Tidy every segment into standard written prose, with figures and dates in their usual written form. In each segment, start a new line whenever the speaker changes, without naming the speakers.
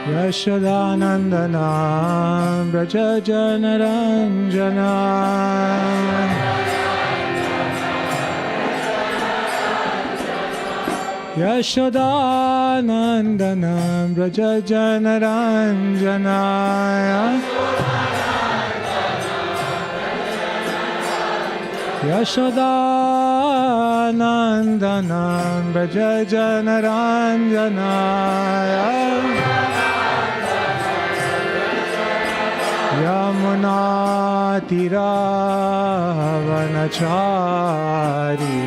Yashodanandana Braja Janaranjana Yashodanandana Braja Janaranjana Yashodanandana Braja Janaranjana Yamuna Tira Vanachari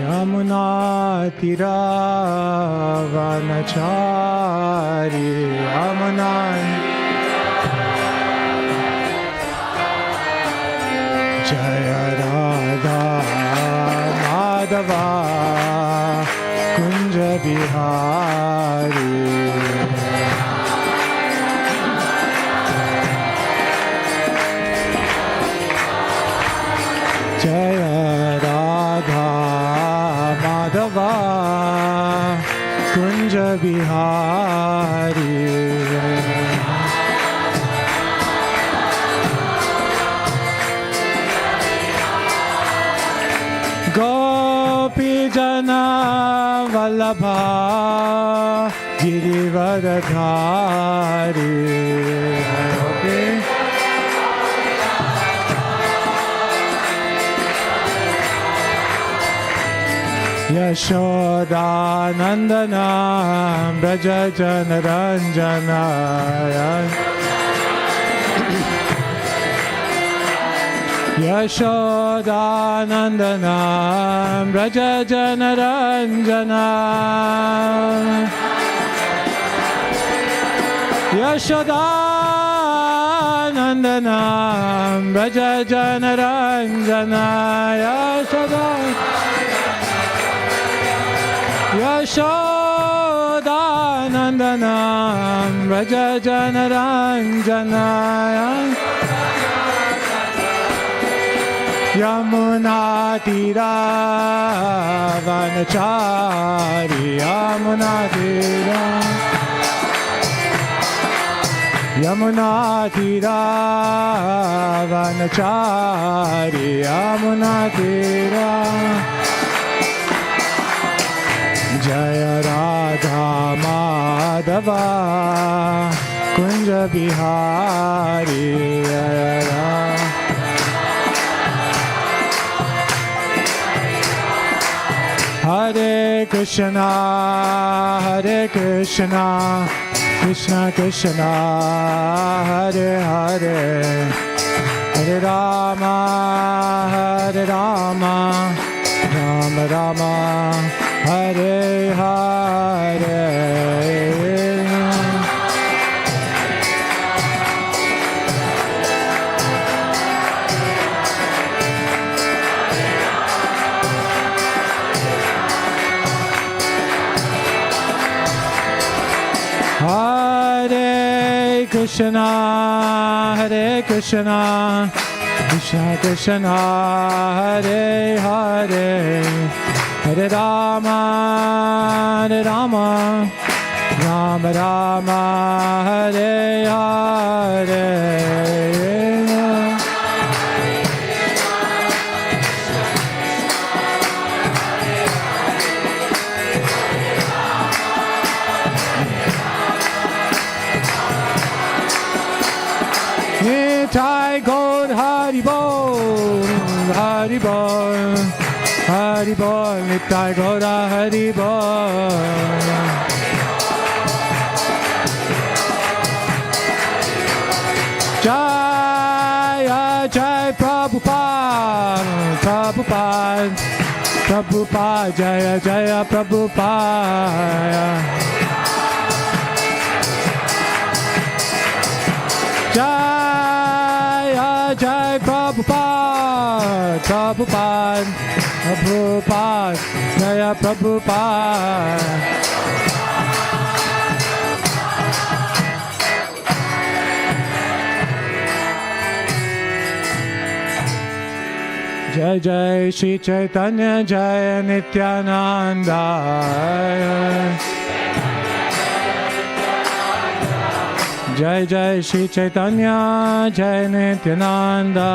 Yamuna Tira Vanachari Yamuna Jaya Radha Madhava Kunja Bihari Jaya Radha Madhava Kunja Bihari Gopi Jana Vallabha Girivardhari Okay. Yashodanandana Braja Janaranjana Yashodanandana Braja Janaranjana Yashodanandana Braja Janaranjana Yashodanandana Braja Janaranjana Yamuna Tira Vanachari Yamuna Tira Yamuna Tira Vanachari Yamuna Tira Jaya Radha Madhava Kunja Bihari Jaya Radha Hare Krishna, Hare Krishna, Krishna Krishna, Hare Hare, Hare Rama, Hare Rama, Rama Rama, Hare Hare. Hare Krishna, Hare Krishna, Krishna Krishna, Hare Hare, Hare Rama, Hare Rama, Rama Rama, Hare Hare. Nitai Gaur Hari Bol, Hari Bol, Hari Bol, Nitai Gaur Hari Bol. Jaya Jai Prabhupada, Prabhupada, Prabhupada, Jaya Jaya Prabhupada. Jaya Jai Prabhupada, Prabhupada, Prabhupada, Jaya Prabhupada. Jai Jai Shri Chaitanya Jai Nityananda. Jai Jai Shri Chaitanya Jai Nityananda.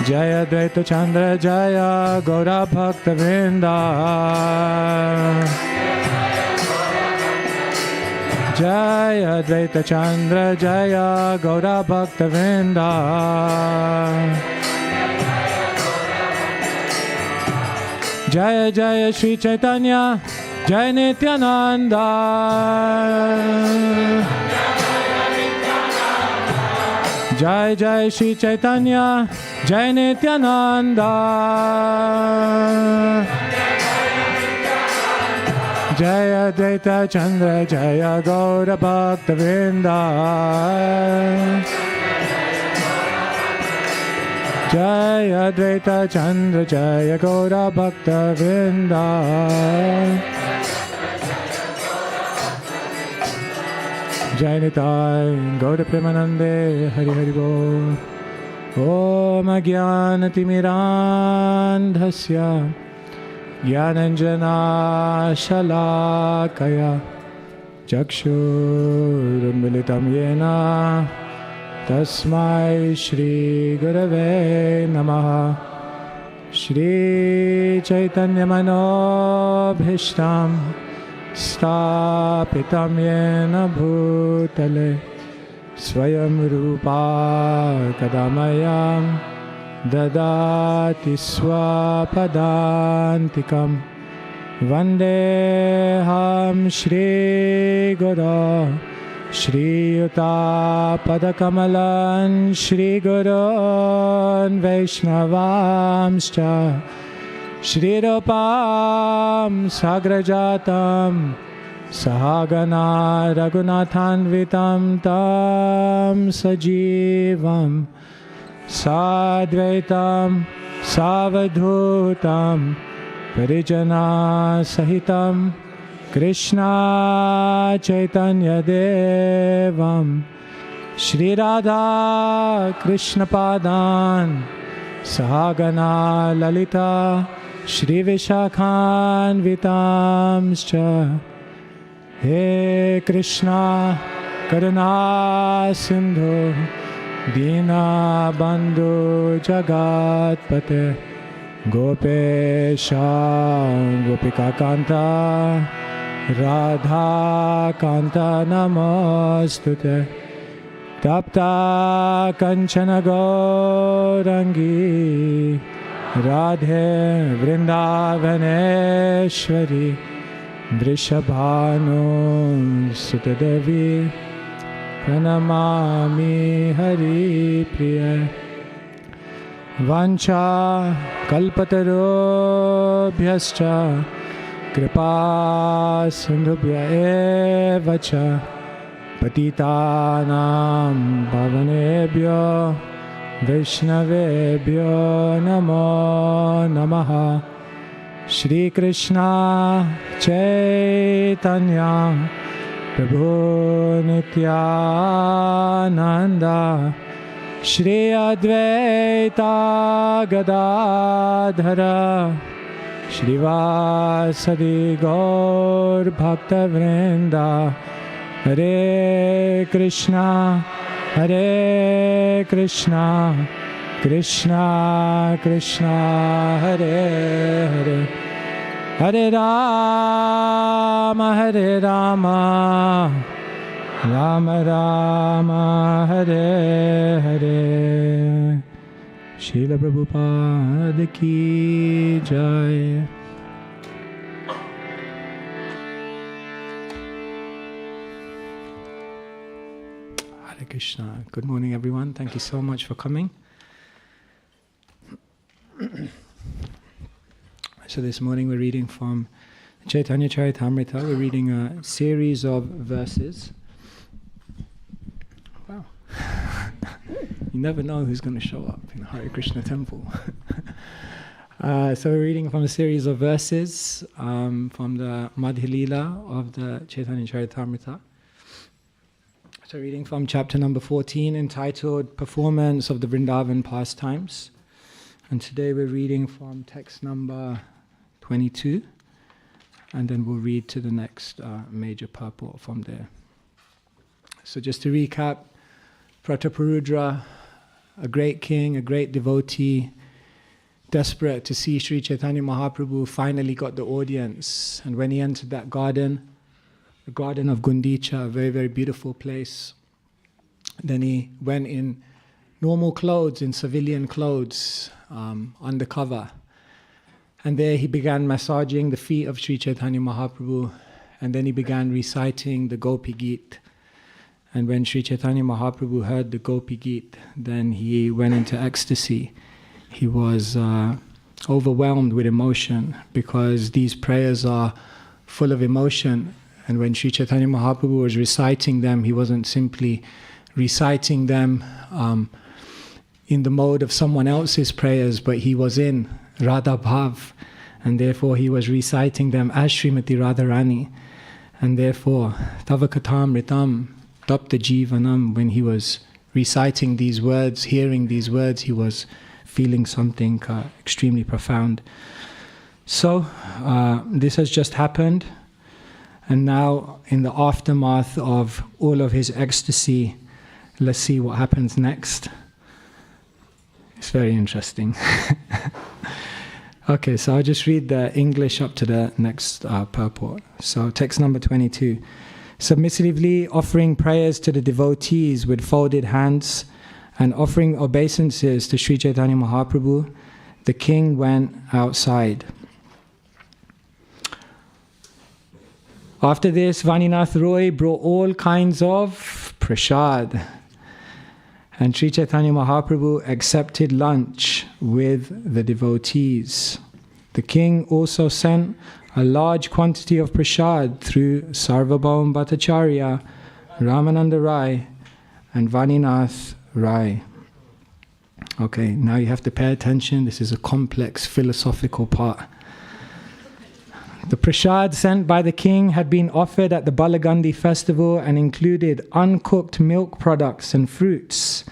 Jaya Advaita Chandra Jaya Gaura Bhakta Vrinda. Jaya Advaita Chandra Jaya Gaura Bhakta Vrinda. Jaya Jaya Shri Chaitanya Jai Nityananda. Jai Jai Shri Chaitanya Jai Nityananda. Jaya Advaita Chandra Jaya Gaura Bhakta Vrinda. Jaya Advaita Chandra Jaya Gaura Bhakta Vrinda. Jai Nitai Gaura Premanande Hari Hari Bol. Om Ajnanatimirandhasya Jnananjana Shalakaya Chakshurunmilitam Yena Tasmai Shri Gurave Namaha. Shri Chaitanya Manobhishtam Stapitam Yena Bhutale Svayam Rupa Kadamayam Dadati Swapadantikam Vandeham Shri Guru Shri Yuta Padakamalan Shri Gurun Vaishnavamscha Shri Rupam Sagrajatam Sahagana Raghunathanvitam Tam Sajivam Sadvaitam Savadhutam Parijana Sahitam Krishna Chaitanya Devam Shri Radha Krishna Padan Sahagana Lalita Shri Vishakhan Vitamscha. He Krishna Karuna Sindhu Dina Bandhu Jagatpate Gopesha Gopika Kanta Radha Kanta Namostute Tapta Kanchana Gaurangi Radhe Vrindavaneshwari Vrishabhanu Sutadevi Pranamami Hari Priya. Vancha Kalpatarobhyascha Kripa Sindhubhya Evacha Patitanam Bhavanebhyo Vaishnavebhyo Namo Namaha. Shri Krishna Chaitanya Prabhu Nityananda Shri Advaita Gadadhara Shri Vasadi Gaur Bhakta Vrinda. Hare Krishna Hare Krishna Krishna Krishna Hare Hare Hare Rama Hare Rama Rama Rama Hare Hare. Srila Prabhupada Ki Jai. Hare Krishna. Good morning everyone. Thank you so much for coming. So this morning we're reading from Caitanya-Caritāmṛta. We're reading a series of verses. Wow. You never know who's going to show up in a Hare Krishna temple. So we're reading from a series of verses from the Madhya-lilā of the Caitanya-Caritāmṛta. So reading from chapter number 14 entitled Performance of the Vrindavan Pastimes. And today we're reading from text number 22. And then we'll read to the next major purport from there. So just to recap, Prataparudra, a great king, a great devotee, desperate to see Sri Chaitanya Mahaprabhu, finally got the audience. And when he entered that garden, the garden of Gundicha, a very, very beautiful place, then he went in normal clothes, in civilian clothes, undercover. And there he began massaging the feet of Sri Chaitanya Mahaprabhu, and then he began reciting the Gopi Geet. And when Sri Chaitanya Mahaprabhu heard the Gopi Geet, then he went into ecstasy. He was overwhelmed with emotion, because these prayers are full of emotion. And when Sri Chaitanya Mahaprabhu was reciting them, he wasn't simply reciting them in the mode of someone else's prayers, but he was in Radha Bhav, and therefore he was reciting them as Srimati Radharani. And therefore, Tava Katamritam, Tapta Jivanam, when he was reciting these words, hearing these words, he was feeling something extremely profound. So, this has just happened. And now, in the aftermath of all of his ecstasy, let's see what happens next. It's very interesting. Okay, so I'll just read the English up to the next purport. So, text number 22. Submissively offering prayers to the devotees with folded hands and offering obeisances to Sri Chaitanya Mahaprabhu, the king went outside. After this, Vaninath Roy brought all kinds of prasad, and Sri Chaitanya Mahaprabhu accepted lunch with the devotees. The king also sent a large quantity of prasad through Sarvabhaum Bhattacharya, Ramananda Rai, and Vaninath Rai. Okay, now you have to pay attention. This is a complex philosophical part. The prasad sent by the king had been offered at the Balagandhi festival and included uncooked milk products and fruits.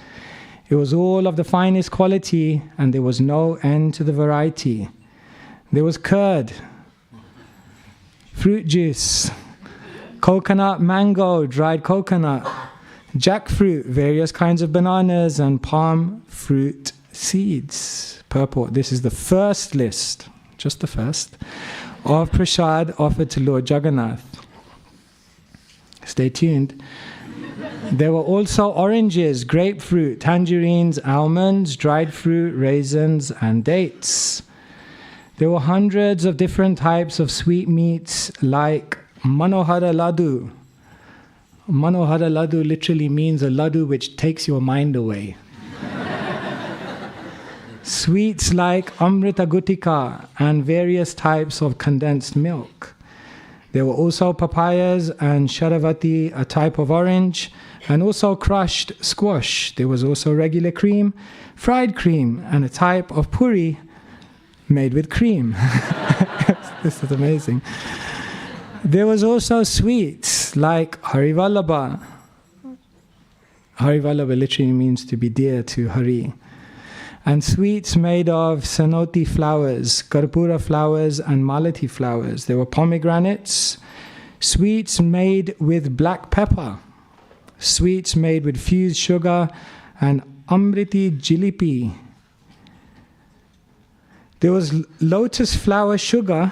It was all of the finest quality, and there was no end to the variety. There was curd, fruit juice, coconut, mango, dried coconut, jackfruit, various kinds of bananas, and palm fruit seeds. Purport. This is the first list, just the first, of prasad offered to Lord Jagannath. Stay tuned. There were also oranges, grapefruit, tangerines, almonds, dried fruit, raisins, and dates. There were hundreds of different types of sweetmeats like Manohara Laddu. Manohara Laddu literally means a laddu which takes your mind away. Sweets like Amrita Gutika and various types of condensed milk. There were also papayas and sharavati, a type of orange, and also crushed squash. There was also regular cream, fried cream, and a type of puri made with cream. This is amazing. There was also sweets like Harivallabha. Harivallabha literally means to be dear to Hari. And sweets made of sanoti flowers, karpura flowers, and malati flowers. There were pomegranates, sweets made with black pepper, sweets made with fused sugar, and amriti jilipi. There was lotus flower sugar.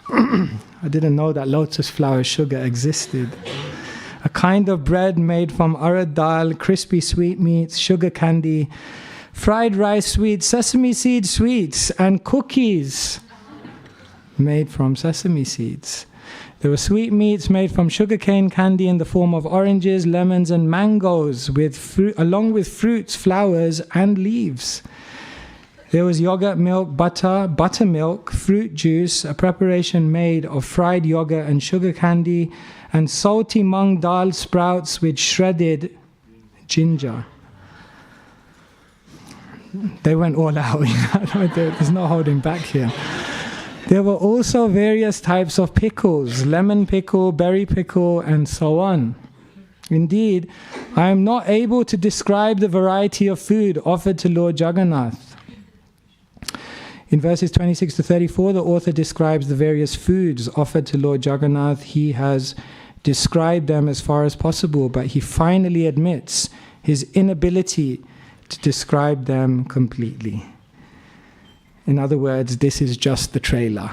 I didn't know that lotus flower sugar existed. A kind of bread made from urad dal, crispy sweetmeats, sugar candy, fried rice sweets, sesame seed sweets, and cookies made from sesame seeds. There were sweetmeats made from sugarcane candy in the form of oranges, lemons, and mangoes, with fruit, along with fruits, flowers, and leaves. There was yogurt milk, butter, buttermilk, fruit juice, a preparation made of fried yogurt and sugar candy, and salty mung dal sprouts with shredded ginger. They went all out. There's no holding back here. There were also various types of pickles, lemon pickle, berry pickle, and so on. Indeed, I am not able to describe the variety of food offered to Lord Jagannath. In verses 26 to 34, the author describes the various foods offered to Lord Jagannath. He has described them as far as possible, but he finally admits his inability to describe them completely. In other words, this is just the trailer.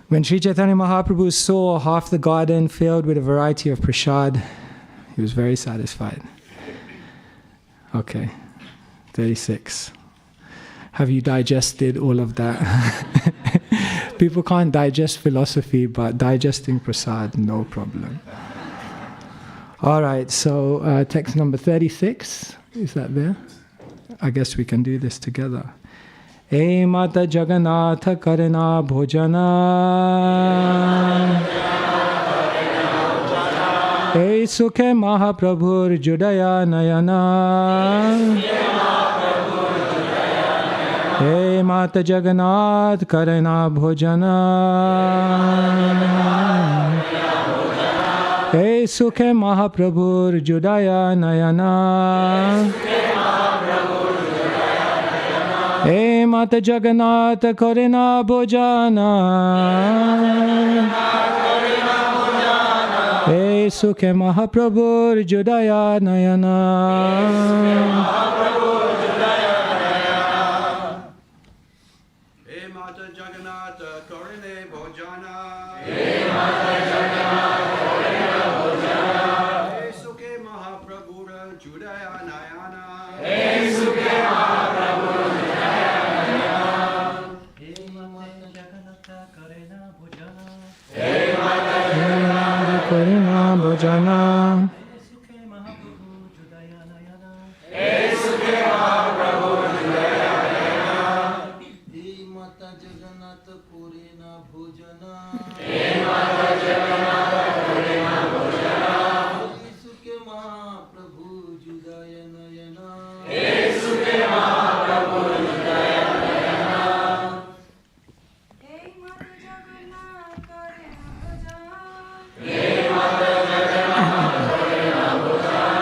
When Sri Chaitanya Mahaprabhu saw half the garden filled with a variety of prasad, he was very satisfied. Okay, 36. Have you digested all of that? People can't digest philosophy, but digesting prasad, no problem. All right, so text number 36, is that there? I guess we can do this together. Hey Mata Jagannath Karana Bhojana. Hey Sukhe Mahaprabhur Judaya Nayana. Hey Mata Jagannath Karana Bhojana. Hey Sukhe Mahaprabhur Judaya Nayana. Hey Mata Jagannath Karana Bhojana. Hey Sukhe Mahaprabhur Judaya Nayana.
Hey Mata Jagannath Karana Bhojana.
Hey Mata Jagannath Karana Bhojana.
Hey Sukhe Mahaprabhur Judaya Nayana.
Hey Sukhe Mahaprabhur
Karana Bhojana.
Hey Sukhe Mahaprabhu Judaya.
Hey Mata Jagannath Karana Bhojana.
Hey Mata Jagannath Karana Bhojana.
Hey Sukhe Mahaprabhu Judaya Nayana.
Hey Sukhe Mahaprabhu Judaya Nayana.
Hey Mata Jagannath Karana Bhojana.
Hey Mata Jagannath Karana Bhojana.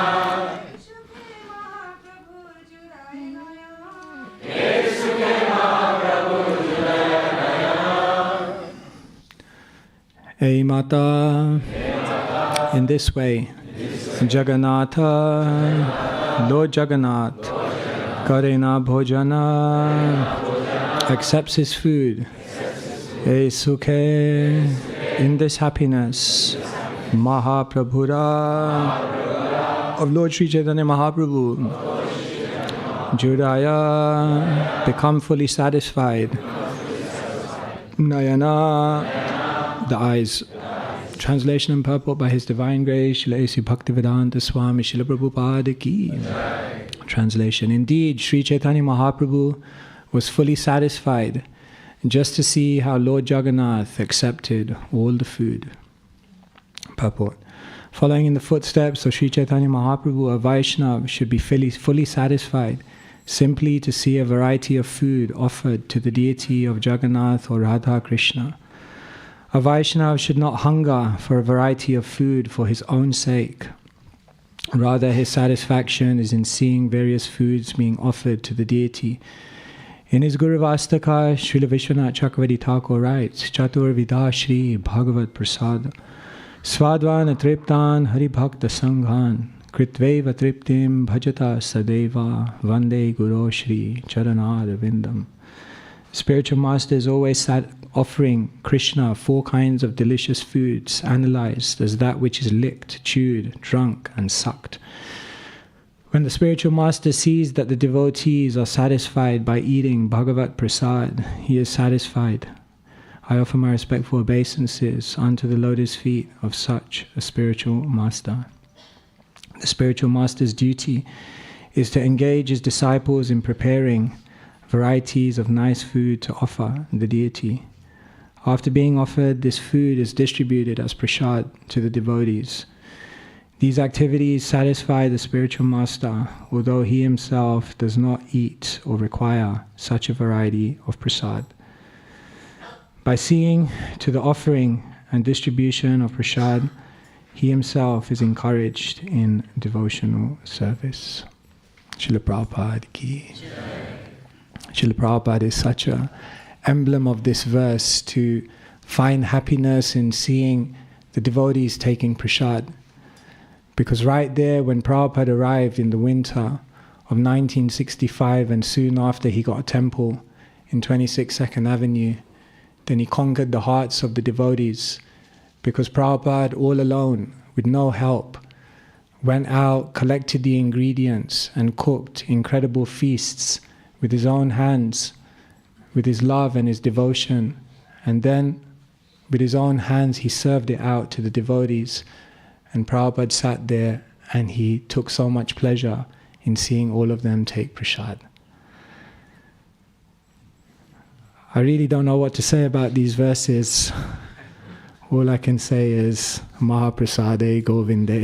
Sukhe Mahaprabhu Judaya Nayana.
Hey Sukhe Mahaprabhu Judaya Nayana.
Hey Mata. In this way, Jagannatha, Lord Jagannath, Karana Bhojana, accepts his food. Hey Sukhe, in this happiness, Mahaprabhura, of Lord Sri Chaitanya Mahaprabhu, Judaya, become fully satisfied. Nayana, the eyes. Translation and purport by His Divine Grace, Srila A.C. Bhaktivedanta Swami, Srila Prabhupada Ki. Translation. Indeed, Sri Chaitanya Mahaprabhu was fully satisfied just to see how Lord Jagannath accepted all the food. Purport. Following in the footsteps of Sri Chaitanya Mahaprabhu, a Vaishnava should be fully satisfied simply to see a variety of food offered to the deity of Jagannath or Radha Krishna. A Vaishnava should not hunger for a variety of food for his own sake. Rather, his satisfaction is in seeing various foods being offered to the deity. In his Guru Vastaka, Srila Vishwanath Chakravarti Thakur writes, Chatur Vidha Shri Bhagavat Prasad Swadvan Atriptan Hari Bhakta Sanghan Kritveva Triptim Bhajata Sadeva Vande Guru Shri Charanad Vindam. Spiritual master is always offering Krishna 4 kinds of delicious foods, analyzed as that which is licked, chewed, drunk, and sucked. When the spiritual master sees that the devotees are satisfied by eating Bhagavat Prasad, he is satisfied. I offer my respectful obeisances unto the lotus feet of such a spiritual master. The spiritual master's duty is to engage his disciples in preparing varieties of nice food to offer the deity. After being offered, this food is distributed as prasad to the devotees. These activities satisfy the spiritual master, although he himself does not eat or require such a variety of prasad. By seeing to the offering and distribution of prasad, he himself is encouraged in devotional service. Srila Prabhupada ki. Srila Prabhupada is such an emblem of this verse, to find happiness in seeing the devotees taking prasad. Because right there, when Prabhupada arrived in the winter of 1965, and soon after he got a temple in 26 2nd Avenue, then he conquered the hearts of the devotees, because Prabhupada, all alone, with no help, went out, collected the ingredients, and cooked incredible feasts with his own hands, with his love and his devotion. And then, with his own hands, he served it out to the devotees. And Prabhupada sat there, and he took so much pleasure in seeing all of them take prasad. I really don't know what to say about these verses. All I can say is mahaprasade govinde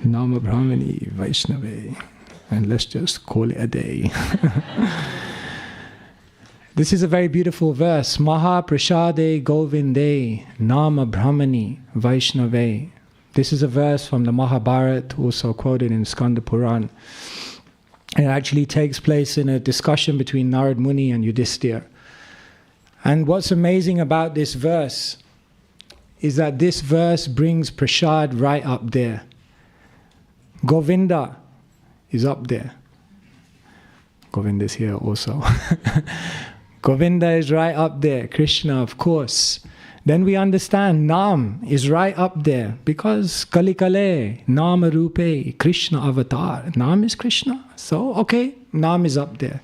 nama brahmani vaishnave, and let's just call it a day. This is a very beautiful verse. Mahaprasade govinde nama brahmani vaishnave. This is a verse from the Mahabharata, also quoted in Skanda Puran. It actually takes place in a discussion between Narad Muni and Yudhishthira. And what's amazing about this verse is that this verse brings prasad right up there. Govinda is up there. Govinda is here also. Govinda is right up there. Krishna, of course. Then we understand Nam is right up there, because Kali Kale, Nama Rupe, Krishna Avatar. Nam is Krishna. So, okay, Nam is up there.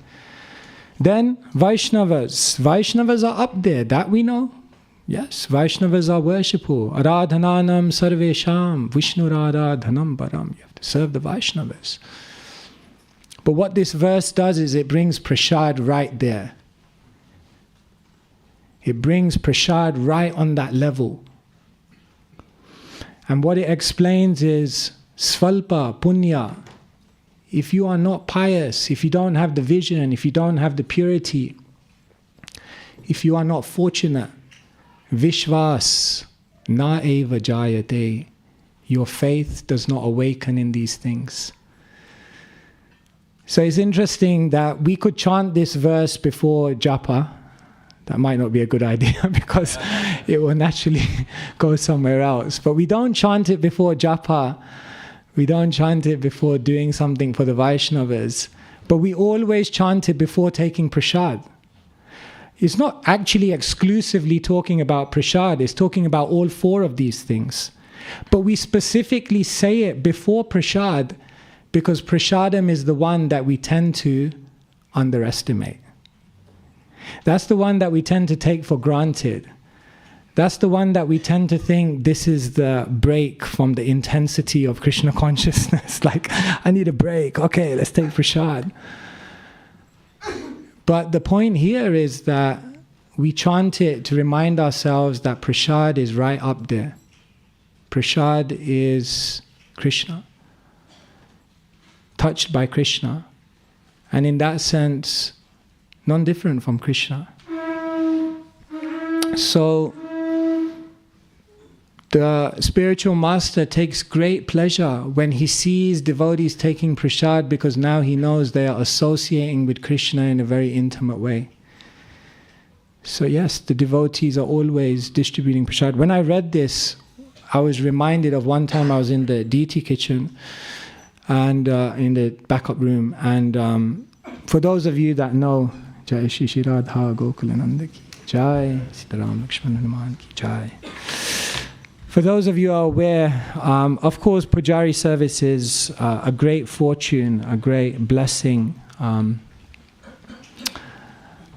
Then Vaishnavas. Vaishnavas are up there, that we know. Yes, Vaishnavas are worshipful. Aradhananam sarvesham Vishnu Radhanam Param. You have to serve the Vaishnavas. But what this verse does is it brings prasad right there. It brings prasad right on that level. And what it explains is svalpa, punya. If you are not pious, if you don't have the vision, if you don't have the purity, if you are not fortunate, vishvas na eva jayate, your faith does not awaken in these things. So it's interesting that we could chant this verse before japa. That might not be a good idea because it will naturally go somewhere else. But we don't chant it before japa. We don't chant it before doing something for the Vaishnavas. But we always chant it before taking prasad. It's not actually exclusively talking about prasad. It's talking about all four of these things. But we specifically say it before prasad because prasadam is the one that we tend to underestimate. That's the one that we tend to take for granted. That's the one that we tend to think this is the break from the intensity of Krishna consciousness. Like, I need a break. Okay, let's take prasad. But the point here is that we chant it to remind ourselves that prasad is right up there. Prasad is Krishna, touched by Krishna. And in that sense, non-different from Krishna. So the spiritual master takes great pleasure when he sees devotees taking prasad, because now he knows they are associating with Krishna in a very intimate way. So yes, the devotees are always distributing prasad. When I read this, I was reminded of one time I was in the deity kitchen and in the backup room, and for those of you that know, Jai Shri Shri Radha Gokulananda ki Jai, Sitaram Lakshmana Hanuman ki Jai. For those of you who are aware, of course, Pujari service is a great fortune, a great blessing.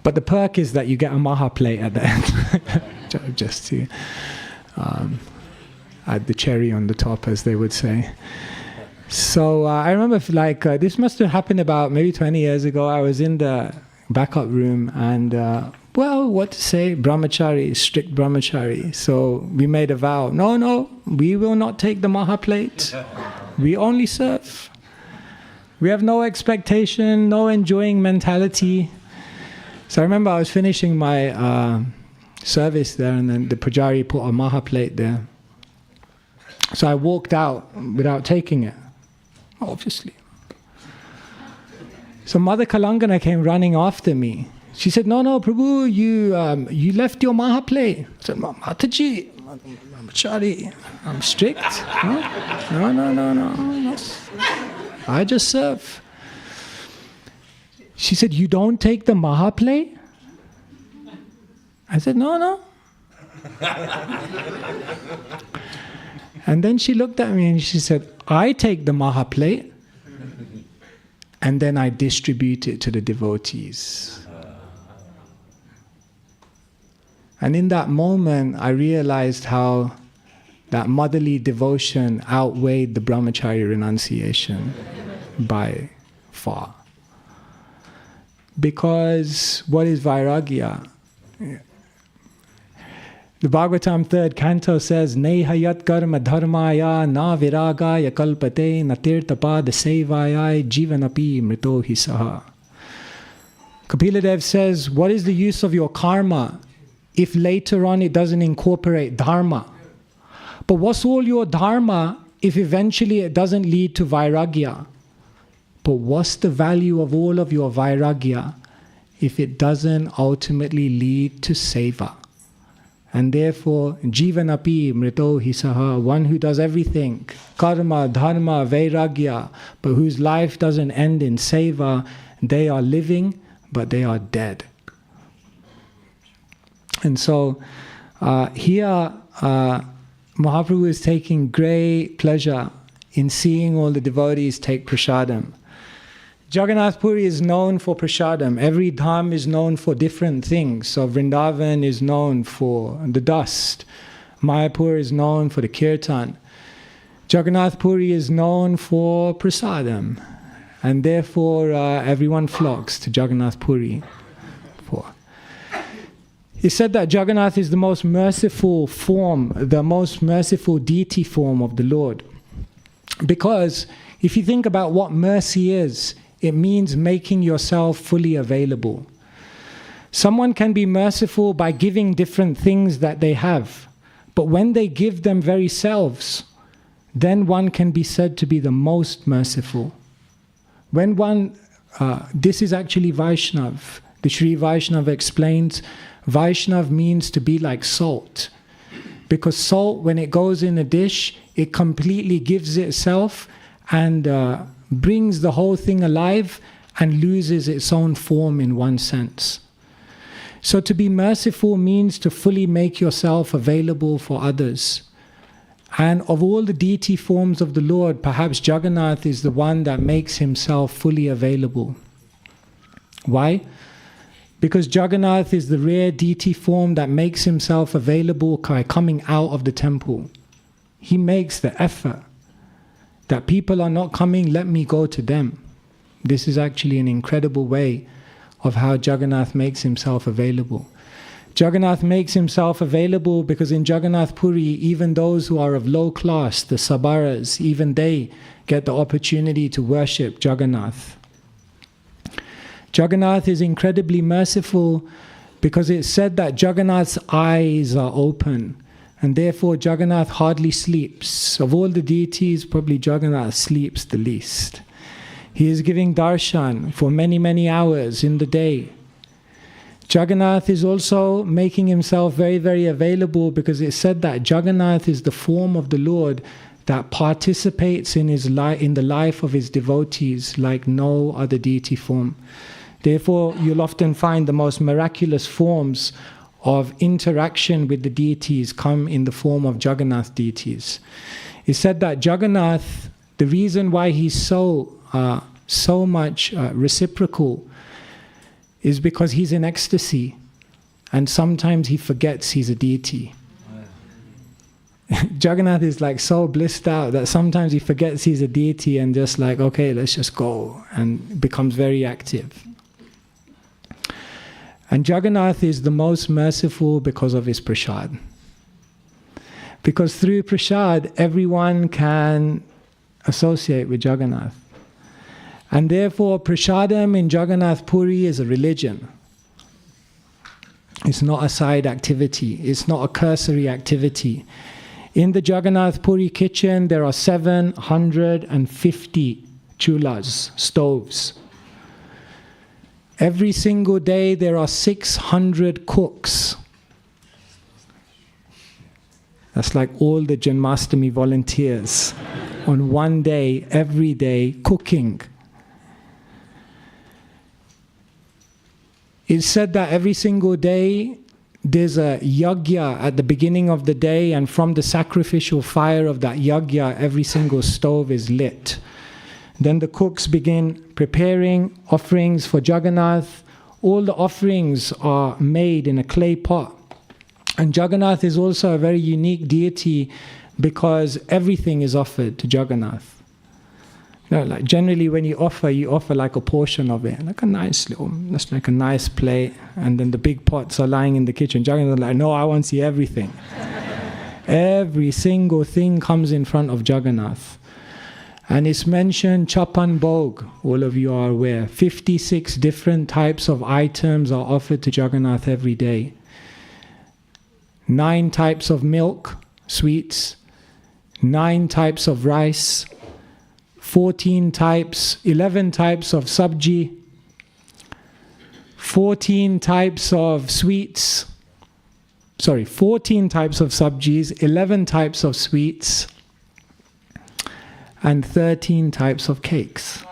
But the perk is that you get a maha plate at the end, just to add the cherry on the top, as they would say. So I remember, this must have happened about maybe 20 years ago. I was in the backup room and, what to say, brahmachari, strict brahmachari. So we made a vow, no, we will not take the maha plate. We only serve. We have no expectation, no enjoying mentality. So I remember I was finishing my service there, and then the pujari put a maha plate there. So I walked out without taking it, obviously. So Mother Kalangana came running after me. She said, no, Prabhu, you left your maha plate. I said, Mataji, I'm strict. No. I just serve. She said, you don't take the maha plate? I said, no. And then she looked at me and she said, I take the maha plate and then I distribute it to the devotees. And in that moment, I realized how that motherly devotion outweighed the brahmachari renunciation by far. Because what is vairagya? The Bhagavatam 3rd canto says, Neha yat karma dharmaya na viragaya kalpate na tirtapada sevayai jivanapi mrito hi saha. Kapiladev says, what is the use of your karma if later on it doesn't incorporate dharma? But what's all your dharma if eventually it doesn't lead to vairagya? But what's the value of all of your vairagya if it doesn't ultimately lead to seva? And therefore, jivanapi mrito hi saha, one who does everything, karma, dharma, vairagya, but whose life doesn't end in seva, they are living, but they are dead. And so, here, Mahaprabhu is taking great pleasure in seeing all the devotees take prasadam. Jagannath Puri is known for prasadam. Every dham is known for different things. So Vrindavan is known for the dust. Mayapur is known for the kirtan. Jagannath Puri is known for prasadam. And therefore everyone flocks to Jagannath Puri. It's said that Jagannath is the most merciful form, the most merciful deity form of the Lord. Because if you think about what mercy is, it means making yourself fully available. Someone can be merciful by giving different things that they have, but when they give them very selves, then one can be said to be the most merciful. When one, this is actually Vaishnav. The Sri Vaishnava explains, Vaishnav means to be like salt. Because salt, when it goes in a dish, it completely gives itself and brings the whole thing alive and loses its own form in one sense. So to be merciful means to fully make yourself available for others. And of all the deity forms of the Lord, perhaps Jagannath is the one that makes himself fully available. Why? Because Jagannath is the rare deity form that makes himself available by coming out of the temple. He makes the effort that people are not coming, let me go to them. This is actually an incredible way of how Jagannath makes himself available. Jagannath makes himself available because in Jagannath Puri, even those who are of low class, the Sabaras, even they get the opportunity to worship Jagannath. Jagannath is incredibly merciful because it's said that Jagannath's eyes are open. And therefore Jagannath hardly sleeps. Of all the deities, probably Jagannath sleeps the least. He is giving darshan for many, many hours in the day. Jagannath is also making himself very, very available because it's said that Jagannath is the form of the Lord that participates in the life of his devotees like no other deity form. Therefore, you'll often find the most miraculous forms of interaction with the deities come in the form of Jagannath deities. It's said that Jagannath, the reason why he's so much reciprocal is because he's in ecstasy and sometimes he forgets he's a deity. Jagannath is like so blissed out that sometimes he forgets he's a deity and just like, okay, let's just go, and becomes very active. And Jagannath is the most merciful because of his prasad. Because through prasad, everyone can associate with Jagannath. And therefore, prasadam in Jagannath Puri is a religion. It's not a side activity. It's not a cursory activity. In the Jagannath Puri kitchen, there are 750 chulas, stoves. Every single day, there are 600 cooks. That's like all the Janmashtami volunteers on one day, every day, cooking. It's said that every single day, there's a yajna at the beginning of the day, and from the sacrificial fire of that yajna, every single stove is lit. Then the cooks begin preparing offerings for Jagannath. All the offerings are made in a clay pot. And Jagannath is also a very unique deity because everything is offered to Jagannath. You know, like generally when you offer like a portion of it, like a nice little, that's like a nice plate, and then the big pots are lying in the kitchen. Jagannath is like, no, I want to see everything. Every single thing comes in front of Jagannath. And it's mentioned Chapan Bhog, all of you are aware. 56 different types of items are offered to Jagannath every day. 9 types of milk, sweets, 9 types of rice, 11 types of sabji, 14 types of sweets, 14 types of sabjis, 11 types of sweets, and 13 types of cakes.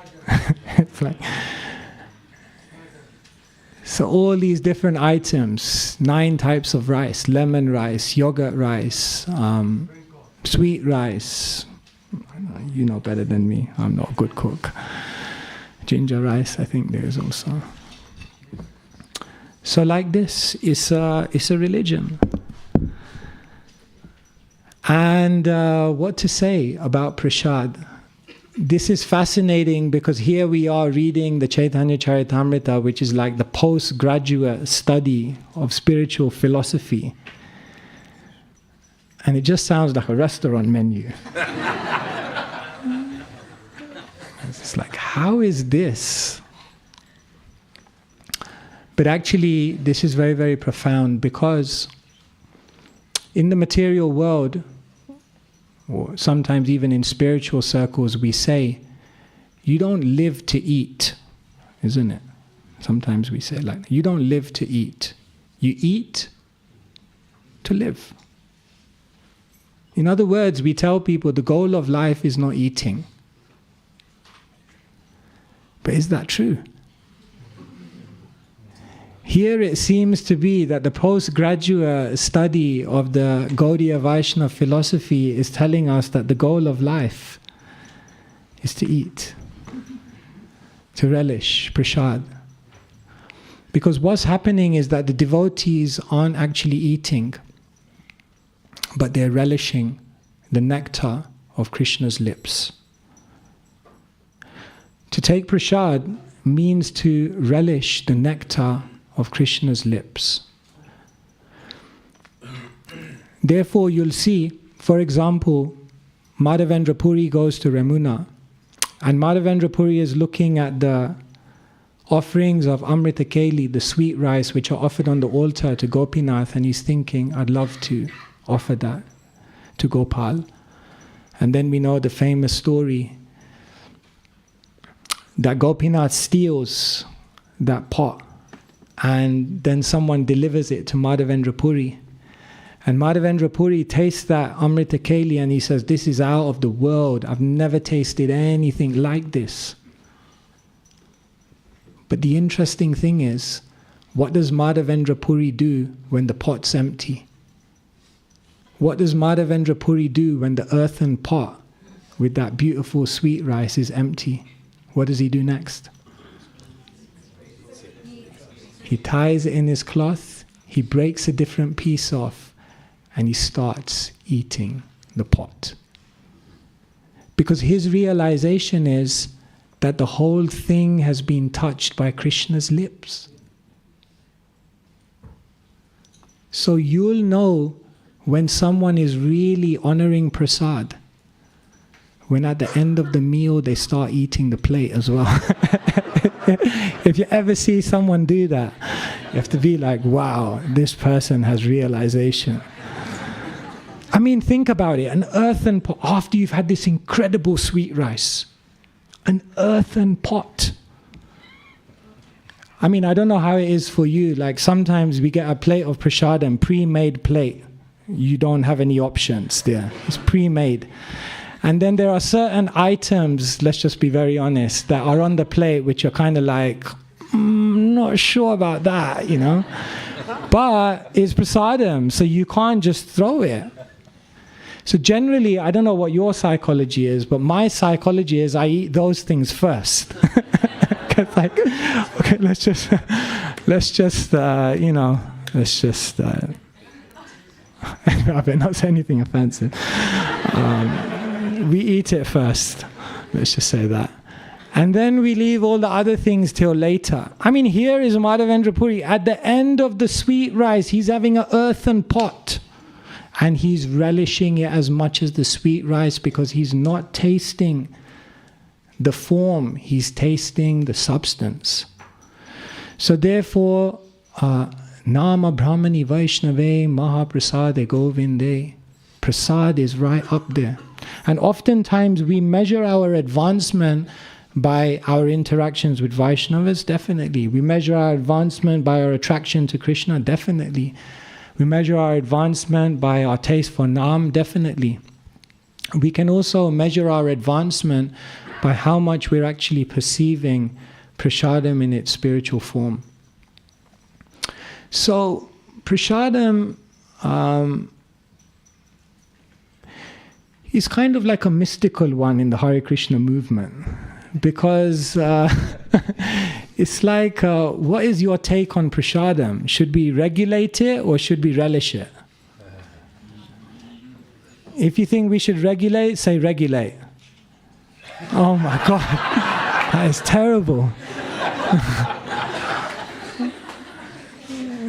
It's like, so all these different items, 9 types of rice, lemon rice, yogurt rice, sweet rice. You know better than me, I'm not a good cook. Ginger rice, I think there is also. So like this, it's a religion. And what to say about prasad? This is fascinating because here we are reading the Caitanya-Caritāmṛta, which is like the postgraduate study of spiritual philosophy. And it just sounds like a restaurant menu. It's like, how is this? But actually, this is very, very profound because in the material world, or sometimes even in spiritual circles, we say, you don't live to eat, isn't it? Sometimes we say like, you don't live to eat. You eat to live. In other words, we tell people the goal of life is not eating. But is that true? Here it seems to be that the postgraduate study of the Gaudiya Vaishnava philosophy is telling us that the goal of life is to eat, to relish prasad. Because what's happening is that the devotees aren't actually eating, but they're relishing the nectar of Krishna's lips. To take prasad means to relish the nectar of Krishna's lips. Therefore, you'll see, for example, Madhavendra Puri goes to Ramuna, and Madhavendra Puri is looking at the offerings of Amrita Keli, the sweet rice which are offered on the altar to Gopinath, and he's thinking, I'd love to offer that to Gopal. And then we know the famous story that Gopinath steals that pot, and then someone delivers it to Madhavendra Puri. And Madhavendra Puri tastes that Amrita Keli and he says, this is out of the world. I've never tasted anything like this. But the interesting thing is, what does Madhavendra Puri do when the pot's empty? What does Madhavendra Puri do when the earthen pot with that beautiful sweet rice is empty? What does he do next? He ties it in his cloth, he breaks a different piece off, and he starts eating the pot. Because his realization is that the whole thing has been touched by Krishna's lips. So you'll know when someone is really honoring prasad, when at the end of the meal they start eating the plate as well. If you ever see someone do that, you have to be like, wow, this person has realization. mean, think about it. An earthen pot, after you've had this incredible sweet rice. An earthen pot. I mean, I don't know how it is for you. Like sometimes we get a plate of prasadam, pre-made plate. You don't have any options there. It's pre-made. And then there are certain items, let's just be very honest, that are on the plate which are kind of like, not sure about that, you know. But it's prasadam, so you can't just throw it. So generally, I don't know what your psychology is, but my psychology is I eat those things first. Like, okay, let's just I better not say anything offensive. We eat it first. Let's just say that. And then we leave all the other things till later. I mean, here is Madhavendra Puri. At the end of the sweet rice, he's having an earthen pot. And he's relishing it as much as the sweet rice because he's not tasting the form, he's tasting the substance. So therefore, Nama Brahmani Vaishnave Mahaprasade Govinde. Prasad is right up there. And oftentimes we measure our advancement by our interactions with Vaishnavas, definitely. We measure our advancement by our attraction to Krishna, definitely. We measure our advancement by our taste for Nam, definitely. We can also measure our advancement by how much we're actually perceiving prasadam in its spiritual form. So, prasadam is kind of like a mystical one in the Hare Krishna movement. Because it's like, what is your take on prasadam? Should we regulate it or should we relish it? If you think we should regulate, say regulate. Oh my God, that is terrible.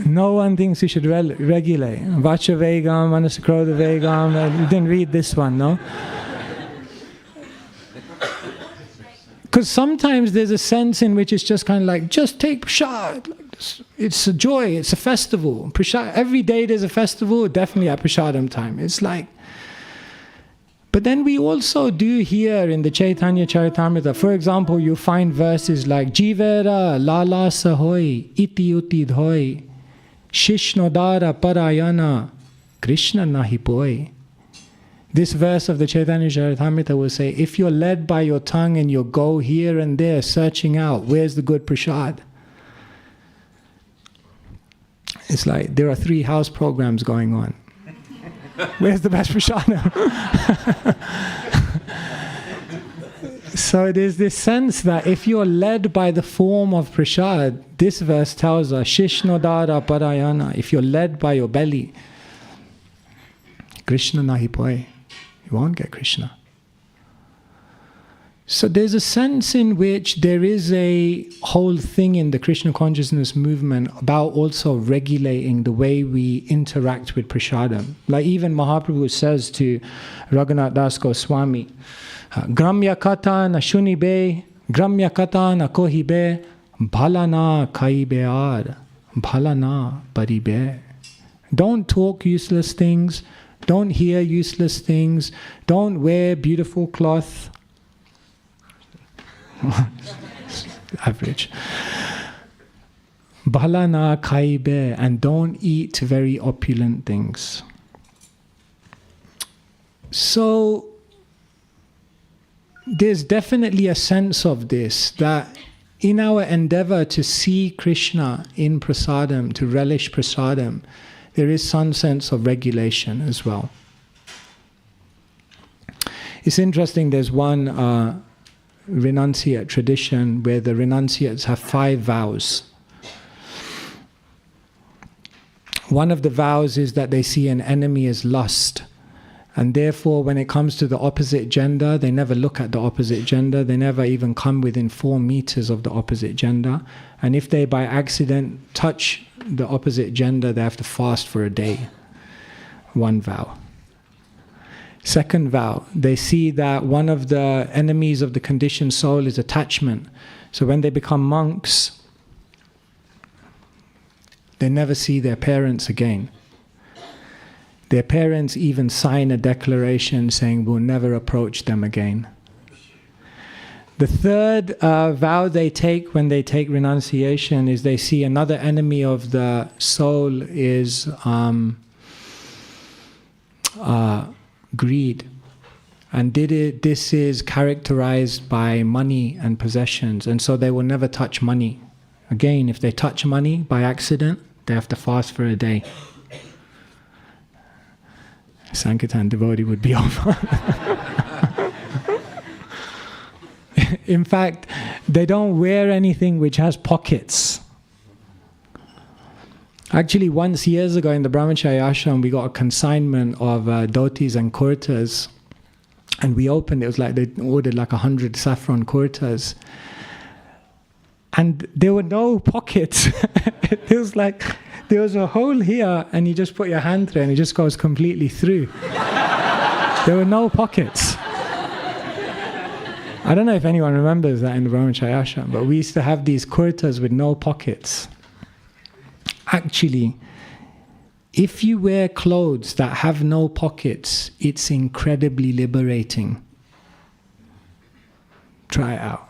No one thinks we should regulate. Vacha vegam, manasakrodha vegam. You didn't read this one, no? Because sometimes there's a sense in which it's just kind of like, just take prasad. It's a joy, it's a festival. Prasad, every day there's a festival, definitely at prasadam time. It's like, but then we also do here in the Caitanya-Caritāmṛta, for example, you find verses like Jivera lala sahoy iti uti dhoi shishnodara parayana Krishna nahi poi. This verse of the Caitanya-Caritāmṛta will say, if you're led by your tongue and you go here and there searching out, where's the good prasad? It's like there are 3 house programs going on. Where's the best prasad? So there's this sense that if you're led by the form of prasad, this verse tells us, Shishnodara parayana, if you're led by your belly, Krishna nahi poi. You won't get Krishna. So there's a sense in which there is a whole thing in the Krishna consciousness movement about also regulating the way we interact with prasadam. Like even Mahaprabhu says to Raghunath Das Goswami, Gramya kata na shunibe, Gramya kata na kohibe, bhalana kaibear, bhalana paribe. Don't talk useless things. Don't hear useless things. Don't wear beautiful cloth. Average. Bhalana khaibe, and don't eat very opulent things. So there's definitely a sense of this, that in our endeavor to see Krishna in prasadam, to relish prasadam, there is some sense of regulation as well. It's interesting, there's one renunciate tradition where the renunciates have 5 vows. One of the vows is that they see an enemy as lust, and therefore when it comes to the opposite gender, they never look at the opposite gender, they never even come within 4 meters of the opposite gender, and if they by accident touch the opposite gender, they have to fast for a day. One vow. Second vow, they see that one of the enemies of the conditioned soul is attachment. So when they become monks, they never see their parents again. Their parents even sign a declaration saying we'll never approach them again. The third vow they take when they take renunciation is they see another enemy of the soul is greed. And this is characterized by money and possessions, and so they will never touch money. Again, if they touch money by accident, they have to fast for a day. Sankirtan devotee would be over. In fact, they don't wear anything which has pockets. Actually, once years ago in the Brahmachari ashram, we got a consignment of dhotis and kurtas. And we opened it was like they ordered like 100 saffron kurtas. And there were no pockets. It was like, there was a hole here, and you just put your hand through, and it just goes completely through. There were no pockets. I don't know if anyone remembers that in the Brahmachari ashram, but we used to have these kurtas with no pockets. Actually, if you wear clothes that have no pockets, it's incredibly liberating. Try it out.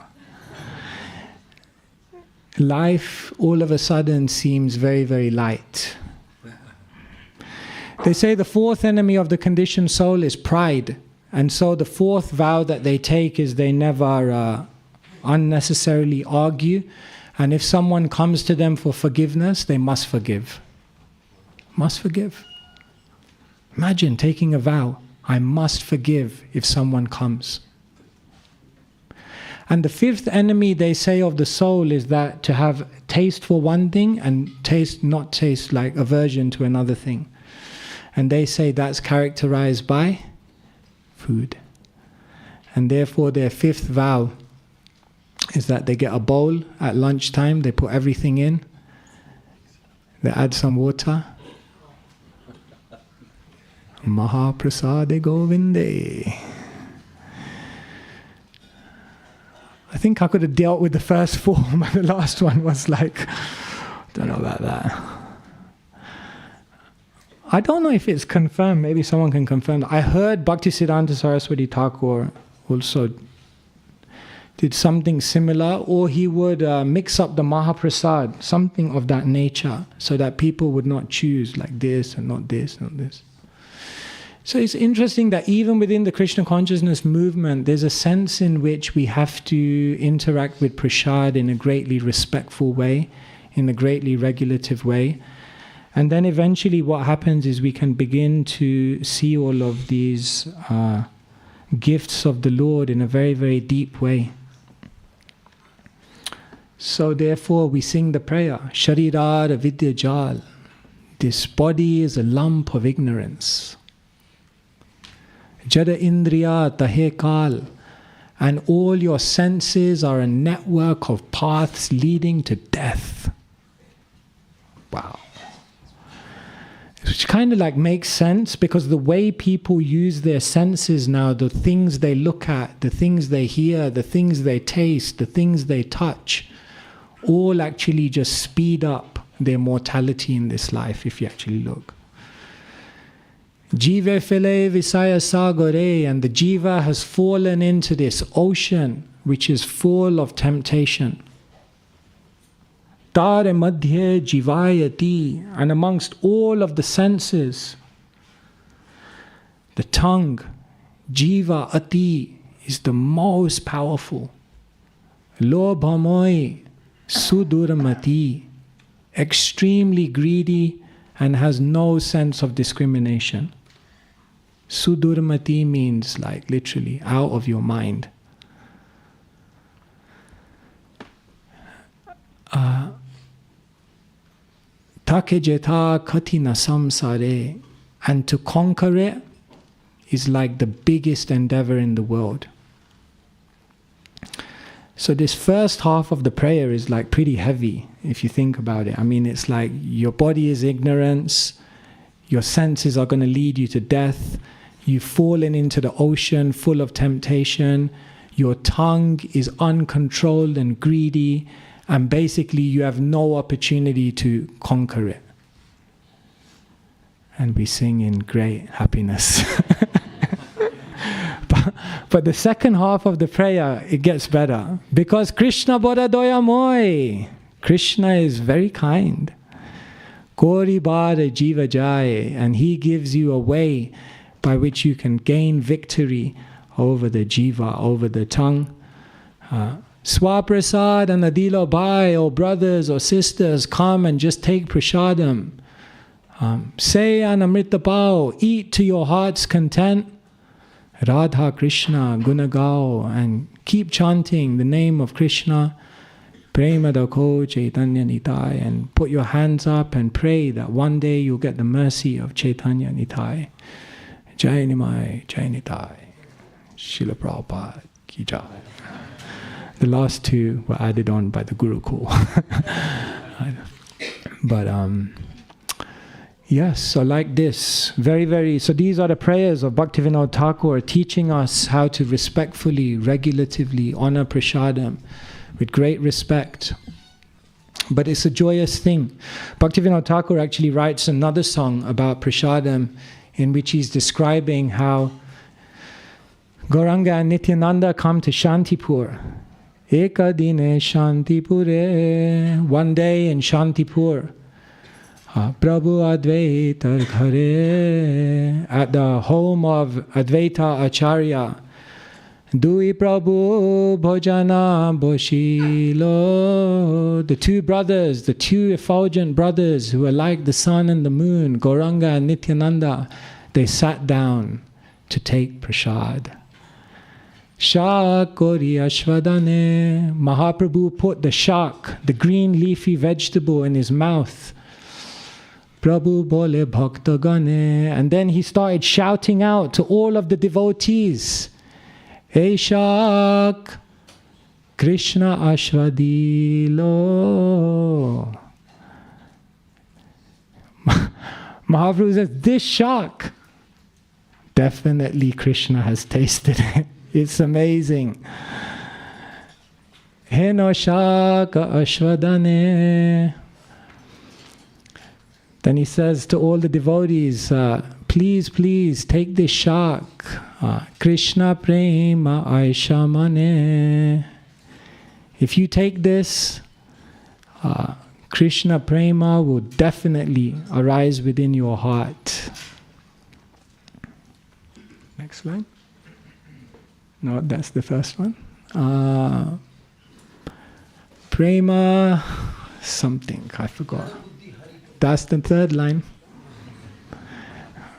Life all of a sudden seems very, very light. They say the fourth enemy of the conditioned soul is pride. And so the fourth vow that they take is they never unnecessarily argue. And if someone comes to them for forgiveness, they must forgive. Must forgive. Imagine taking a vow, I must forgive if someone comes. And the fifth enemy, they say, of the soul is that to have taste for one thing and not taste like aversion to another thing. And they say that's characterized by food. And therefore their fifth vow is that they get a bowl at lunchtime, they put everything in, they add some water. Mahaprasad Govinde. I think I could have dealt with the first four, but the last one was like, don't know about that. I don't know if it's confirmed, maybe someone can confirm. I heard Bhaktisiddhanta Saraswati Thakur also did something similar, or he would mix up the mahaprasad, something of that nature, so that people would not choose like this and not this and not this. So it's interesting that even within the Krishna consciousness movement, there's a sense in which we have to interact with prasad in a greatly respectful way, in a greatly regulative way. And then eventually what happens is we can begin to see all of these gifts of the Lord in a very, very deep way. So therefore we sing the prayer, Sharirara Vidya Jal. This body is a lump of ignorance. Jada Indriya Tahe Kal. And all your senses are a network of paths leading to death. Wow. Which kind of like makes sense, because the way people use their senses now, the things they look at, the things they hear, the things they taste, the things they touch, all actually just speed up their mortality in this life, if you actually look. Jiva file visaya sagore, and the jiva has fallen into this ocean which is full of temptation. Tare madhye jivayati, and amongst all of the senses, the tongue, jiva ati, is the most powerful. Lobhamoi sudurmati, extremely greedy and has no sense of discrimination. Sudurmati means like literally out of your mind. Takejeta katina samsare, and to conquer it is like the biggest endeavor in the world. So this first half of the prayer is like pretty heavy if you think about it. I mean, it's like your body is ignorance, your senses are going to lead you to death, you've fallen into the ocean full of temptation, your tongue is uncontrolled and greedy, and basically you have no opportunity to conquer it. and we sing in great happiness. But the second half of the prayer, it gets better. Because Krishna Boda Doya Moy. Krishna is very kind. Kori Bada Jiva Jai. And he gives you a way by which you can gain victory over the jiva, over the tongue. Swaprasad and Adilo Bhai, or brothers or sisters, come and just take prasadam. Say Anamrita Pao, eat to your heart's content. Radha Krishna Gunagao, and keep chanting the name of Krishna. Prema Dako Chaitanya Nitai, and put your hands up and pray that one day you'll get the mercy of Chaitanya Nitai. Jai Nimai, Jai Nitai. Srila Prabhupada Ki Jai. The last two were added on by the Gurukul. But yes, so like this, so these are the prayers of Bhaktivinoda Thakur, teaching us how to respectfully, regulatively honor prasadam with great respect. But it's a joyous thing. Bhaktivinoda Thakur actually writes another song about prasadam in which he's describing how Gauranga and Nityananda come to Shantipur. Eka dine Shantipure. One day in Shantipur, Prabhu Advaita Ghare, at the home of Advaita Acharya, Dui Prabhu Bhojana Boshilo. The two brothers, the two effulgent brothers who are like the sun and the moon, Gauranga and Nityananda, they sat down to take prasad. Shak Kori Ashwadane. Mahaprabhu put the shak, the green leafy vegetable, in his mouth. Prabhu Bole Bhaktagane. And then he started shouting out to all of the devotees, Hey Shak, Krishna Ashwadilo. Mahaprabhu says, this shak, definitely Krishna has tasted it. It's amazing. Heno Shaka Ashwadane. Then he says to all the devotees, please, please take this shak. Krishna Prema Aishamane. If you take this, Krishna Prema will definitely arise within your heart. Next slide. No, that's the first one. Prema something, I forgot. That's the third line.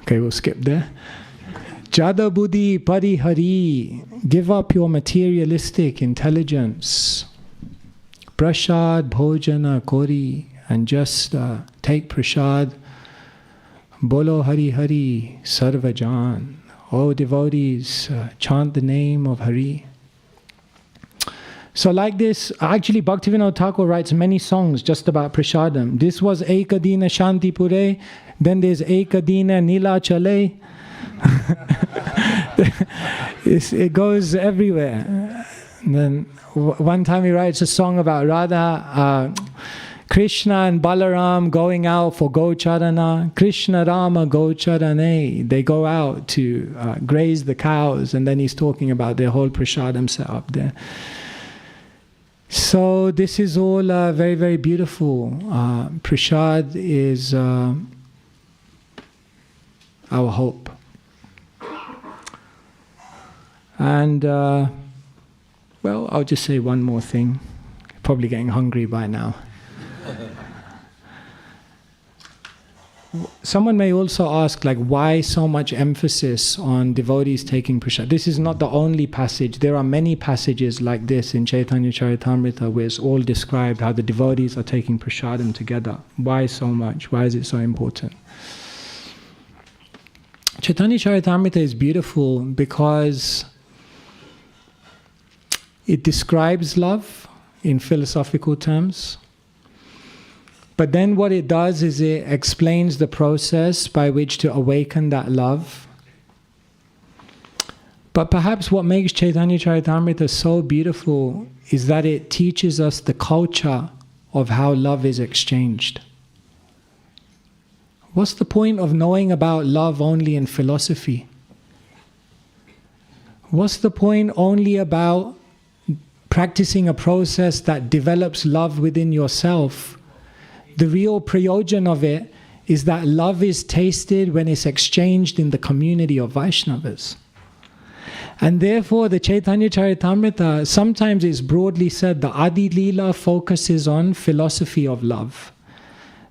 Okay, we'll skip there. Jada Buddhi Parihari. Give up your materialistic intelligence. Prasad Bhojana Kori. And just take prasad. Bolo Hari Hari Sarvajan. Oh devotees, chant the name of Hari. So like this, actually Bhaktivinoda Thakur writes many songs just about prasadam. This was Ekadina Shantipure, then there's Ekadina Nila Chale. It goes everywhere. And then one time he writes a song about Radha, Krishna and Balaram going out for Gocharana. Krishna Rama Gocharane. They go out to graze the cows, and then he's talking about their whole prasadam set up there. So this is all very, very beautiful. Prasad is our hope. And, well, I'll just say one more thing. Probably getting hungry by now. Someone may also ask, like, why so much emphasis on devotees taking prasad? This is not the only passage. There are many passages like this in Caitanya-Caritāmṛta where it's all described how the devotees are taking prasadam together. Why so much? Why is it so important? Caitanya-Caritāmṛta is beautiful because it describes love in philosophical terms. But then what it does is it explains the process by which to awaken that love. But perhaps what makes Caitanya-Caritāmṛta so beautiful is that it teaches us the culture of how love is exchanged. What's the point of knowing about love only in philosophy? What's the point only about practicing a process that develops love within yourself? The real prayojan of it is that love is tasted when it's exchanged in the community of Vaishnavas. And therefore the Caitanya-Caritāmṛta, sometimes it's broadly said, the Adi-lila focuses on philosophy of love.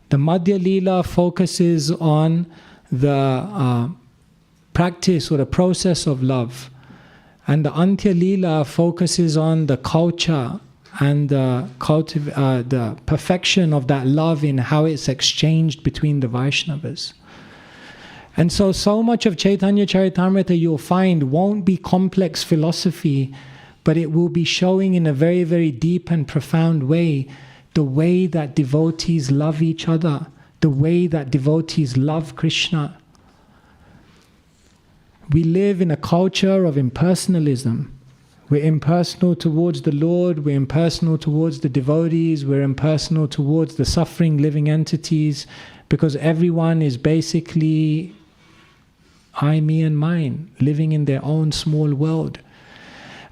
The Madhya-lilā focuses on the practice or the process of love. And the Antya-lilā focuses on the culture and the perfection of that love in how it's exchanged between the Vaishnavas. And so much of Caitanya-Caritāmṛta you'll find won't be complex philosophy, but it will be showing in a very, very deep and profound way the way that devotees love each other, the way that devotees love Krishna. We live in a culture of impersonalism. We're impersonal towards the Lord, we're impersonal towards the devotees, we're impersonal towards the suffering living entities, because everyone is basically I, me and mine, living in their own small world.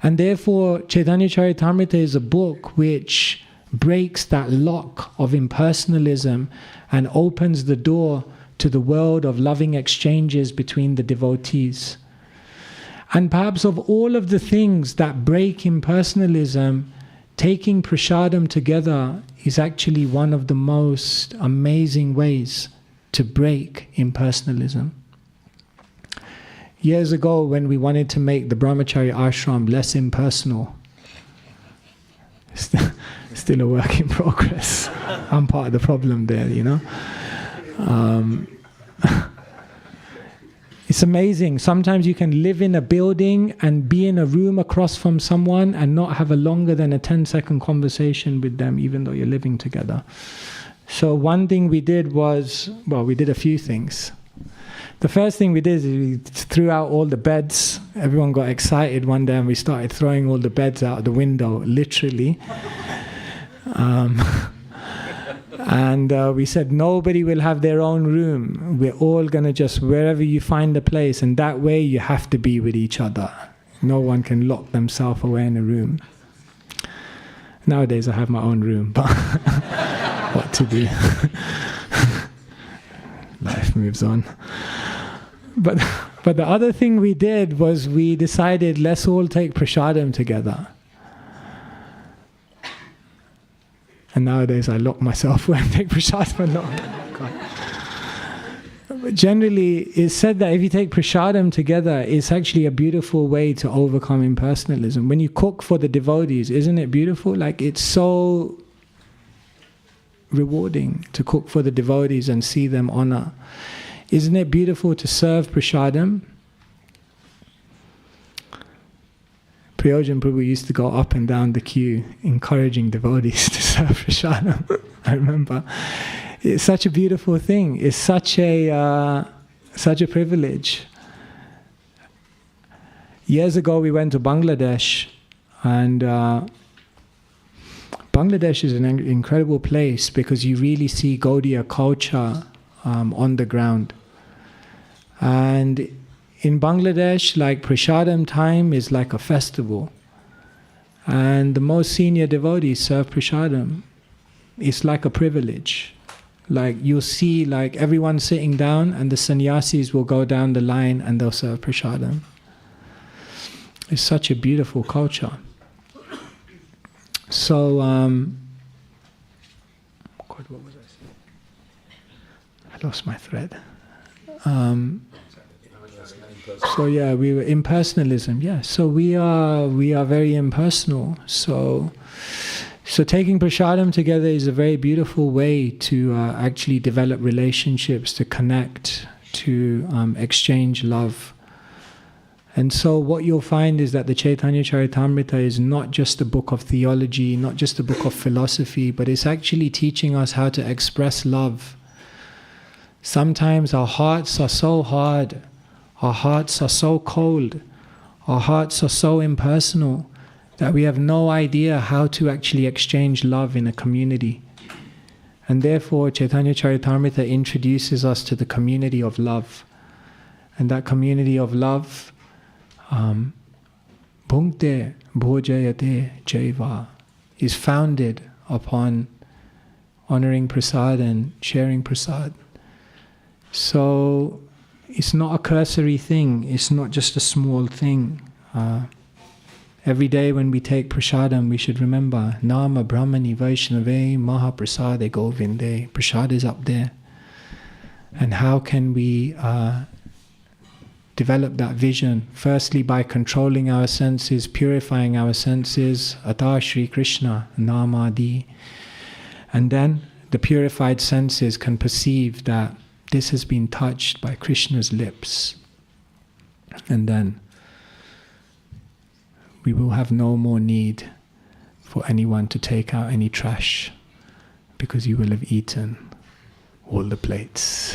And therefore, Caitanya-Caritāmṛta is a book which breaks that lock of impersonalism and opens the door to the world of loving exchanges between the devotees. And perhaps of all of the things that break impersonalism, taking prasadam together is actually one of the most amazing ways to break impersonalism. Years ago, when we wanted to make the brahmachari ashram less impersonal, still a work in progress. I'm part of the problem there, you know. It's amazing. Sometimes you can live in a building and be in a room across from someone and not have a longer than a 10-second conversation with them, even though you're living together. So one thing we did was, well, we did a few things. The first thing we did is we threw out all the beds. Everyone got excited one day and we started throwing all the beds out the window, literally. And we said, nobody will have their own room. We're all going to just, wherever you find a place, and that way you have to be with each other. No one can lock themselves away in a room. Nowadays I have my own room, but what to do? Life moves on. But the other thing we did was we decided, let's all take prasadam together. And nowadays I lock myself when I take prasadam. But generally it's said that if you take prasadam together, it's actually a beautiful way to overcome impersonalism. When you cook for the devotees, isn't it beautiful? Like, it's so rewarding to cook for the devotees and see them honor. Isn't it beautiful to serve prasadam? Prayojan Prabhu used to go up and down the queue encouraging devotees to serve prasadam. I remember. It's such a beautiful thing. It's such a privilege. Years ago we went to Bangladesh, and Bangladesh is an incredible place because you really see Gaudiya culture on the ground. And in Bangladesh, like, prasadam time is like a festival. And the most senior devotees serve prasadam. It's like a privilege. Like, you'll see, like, everyone sitting down and the sannyasis will go down the line and they'll serve prasadam. It's such a beautiful culture. So, God, what was I saying? I lost my thread. So yeah, we were impersonalism. Yeah, so we are very impersonal. So taking prasadam together is a very beautiful way to actually develop relationships, to connect, to exchange love. And so what you'll find is that the Caitanya-Caritāmṛta is not just a book of theology, not just a book of philosophy, but it's actually teaching us how to express love. Sometimes our hearts are so hard, our hearts are so cold, our hearts are so impersonal that we have no idea how to actually exchange love in a community. And therefore, Caitanya-Caritāmṛta introduces us to the community of love. And that community of love, bhunkte bhojayate jaiva, is founded upon honoring prasad and sharing prasad. So it's not a cursory thing, it's not just a small thing. Every day when we take prasadam, we should remember Nama Brahmani Vaishnave Mahaprasade Govinde. Prasad is up there. And how can we develop that vision? Firstly, by controlling our senses, purifying our senses, Ata Shri Krishna, Namadi. And then the purified senses can perceive that this has been touched by Krishna's lips. And then we will have no more need for anyone to take out any trash, because you will have eaten all the plates.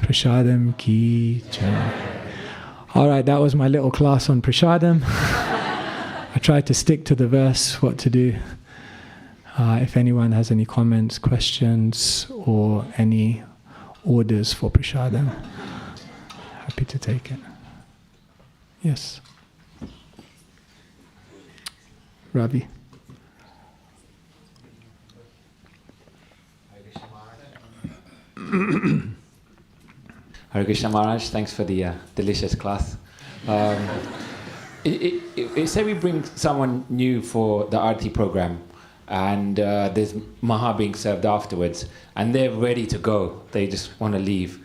Prasadam ki jai. All right, that was my little class on prasadam. I tried to stick to the verse, what to do. If anyone has any comments, questions, or any orders for prasadam, happy to take it. Yes. Ravi.
Hare Krishna Maharaj, thanks for the delicious class. Say we bring someone new for the Arti program, and there's Maha being served afterwards, and they're ready to go, they just want to leave,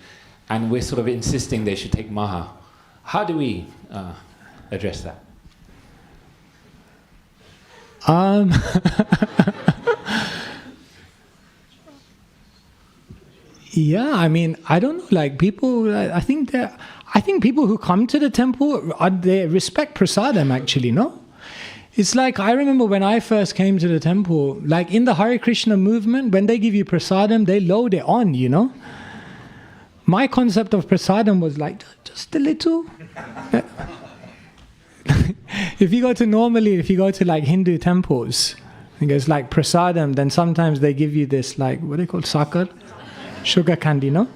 and we're sort of insisting they should take Maha. How do we address that?
Yeah, I mean, I don't know, like people, I think people who come to the temple, they respect prasadam actually, no? It's like, I remember when I first came to the temple, like in the Hare Krishna movement, when they give you prasadam, they load it on, you know? My concept of prasadam was like, just a little. If you go to like Hindu temples, I think it's like prasadam, then sometimes they give you this like, what are they called, sakar? Sugar candy, no?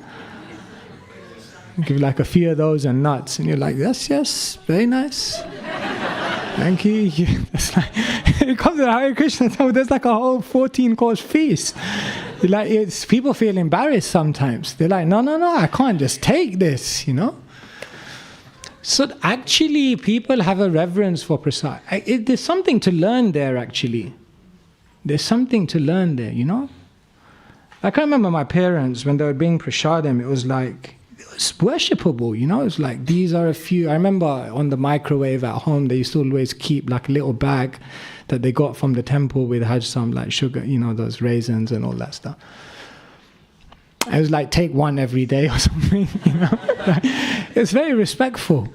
Give like a few of those and nuts, and you're like, yes, very nice. Thank you. It's like, it comes to the Hare Krishna temple, there's like a whole 14-course feast. Like, people feel embarrassed sometimes. They're like, no, I can't just take this, you know? So actually, people have a reverence for prasad. There's something to learn there, actually. There's something to learn there, you know? Like, I remember my parents, when they were bringing prasadam, it was like, it was worshipable, you know? It was like, these are a few. I remember on the microwave at home, they used to always keep like a little bag that they got from the temple with had some like sugar, you know, those raisins and all that stuff. It was like, take one every day or something, you know? It's very respectful.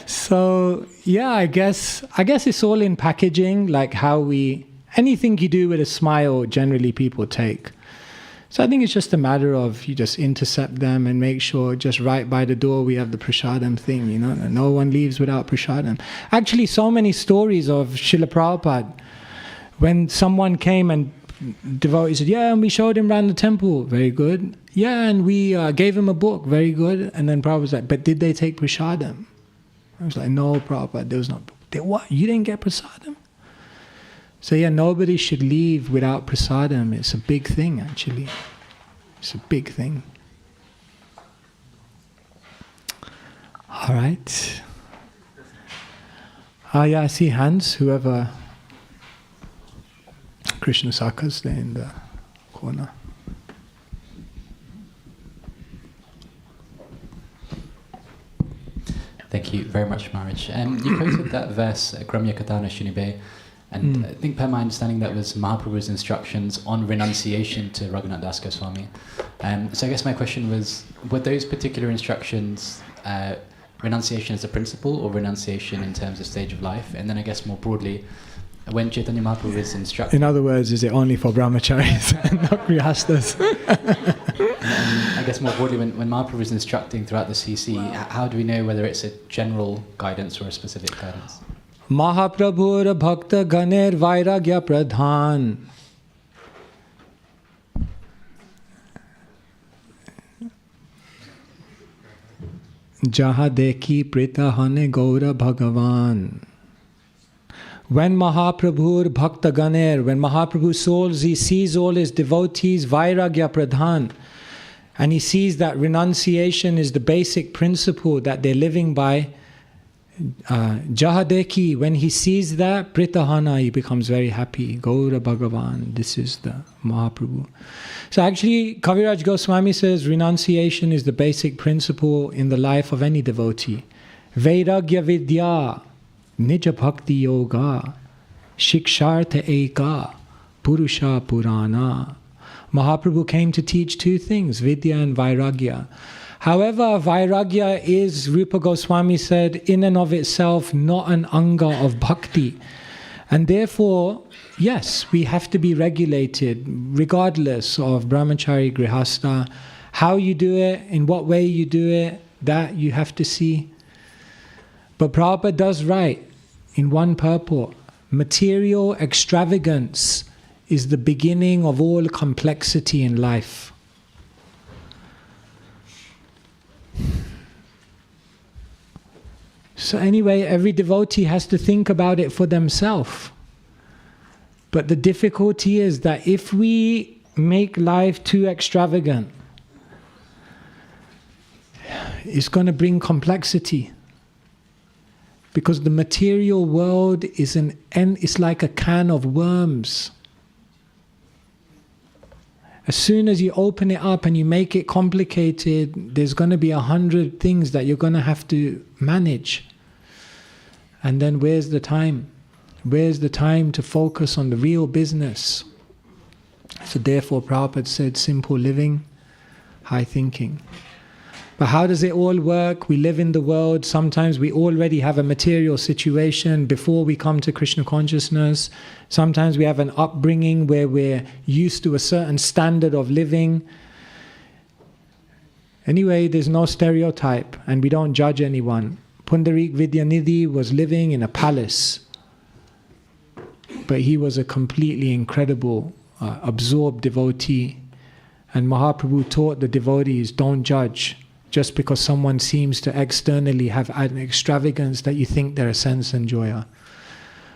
So, yeah, I guess it's all in packaging, like how anything you do with a smile, generally people take. So I think it's just a matter of you just intercept them and make sure just right by the door we have the prasadam thing, you know, and no one leaves without prasadam. Actually, so many stories of Srila Prabhupada, when someone came and devotees said, yeah, and we showed him around the temple, very good. Yeah, and we gave him a book, very good. And then Prabhupada was like, but did they take prasadam? I was like, no, Prabhupada, there was not. What? You didn't get prasadam? So yeah, nobody should leave without prasadam. It's a big thing, actually. It's a big thing. All right. Yeah, I see hands. Whoever. Krishna Sakas there in the corner.
Thank you very much, Maharaj. You quoted that verse, Gramya Katana Shunibe, and I think per my understanding that was Mahaprabhu's instructions on renunciation to Raghunath Das Goswami. So I guess my question was, were those particular instructions renunciation as a principle or renunciation in terms of stage of life? And then I guess more broadly, when Chaitanya Mahaprabhu is instructing...
In other words, is it only for brahmacharis and not grihastas?
I guess more broadly, when Mahaprabhu is instructing throughout the CC, how do we know whether it's a general guidance or a specific guidance?
Mahaprabhur Bhakta Ganer Vairagya Pradhan. Jaha Dekhi Prita Hane Gaura Bhagavan. When Mahaprabhur Bhakta Ganer, when Mahaprabhu souls, he sees all his devotees, Vairagya Pradhan, and he sees that renunciation is the basic principle that they're living by. Jahadeki, when he sees that, Pritahana, he becomes very happy. Gaura Bhagavan, this is the Mahaprabhu. So actually, Kaviraj Goswami says renunciation is the basic principle in the life of any devotee. Vairagya Vidya, Nija Bhakti Yoga, Shikshartha Eka, Purusha Purana. Mahaprabhu came to teach two things, Vidya and Vairagya. However, Vairagya is, Rupa Goswami said, in and of itself not an anga of bhakti. And therefore, yes, we have to be regulated regardless of brahmachari, grihastha. How you do it, in what way you do it, that you have to see. But Prabhupada does write in one purport, material extravagance is the beginning of all complexity in life. So anyway, every devotee has to think about it for themselves. But the difficulty is that if we make life too extravagant, it's going to bring complexity. Because the material world is it's like a can of worms. As soon as you open it up and you make it complicated, there's going to be 100 things that you're going to have to manage. And then where's the time? Where's the time to focus on the real business? So therefore Prabhupada said simple living, high thinking. But how does it all work? We live in the world. Sometimes we already have a material situation before we come to Krishna consciousness. Sometimes we have an upbringing where we're used to a certain standard of living. Anyway, there's no stereotype and we don't judge anyone. Pundarik Vidyanidhi was living in a palace, but he was a completely incredible, absorbed devotee. And Mahaprabhu taught the devotees, don't judge. Just because someone seems to externally have an extravagance that you think they're a sense enjoyer.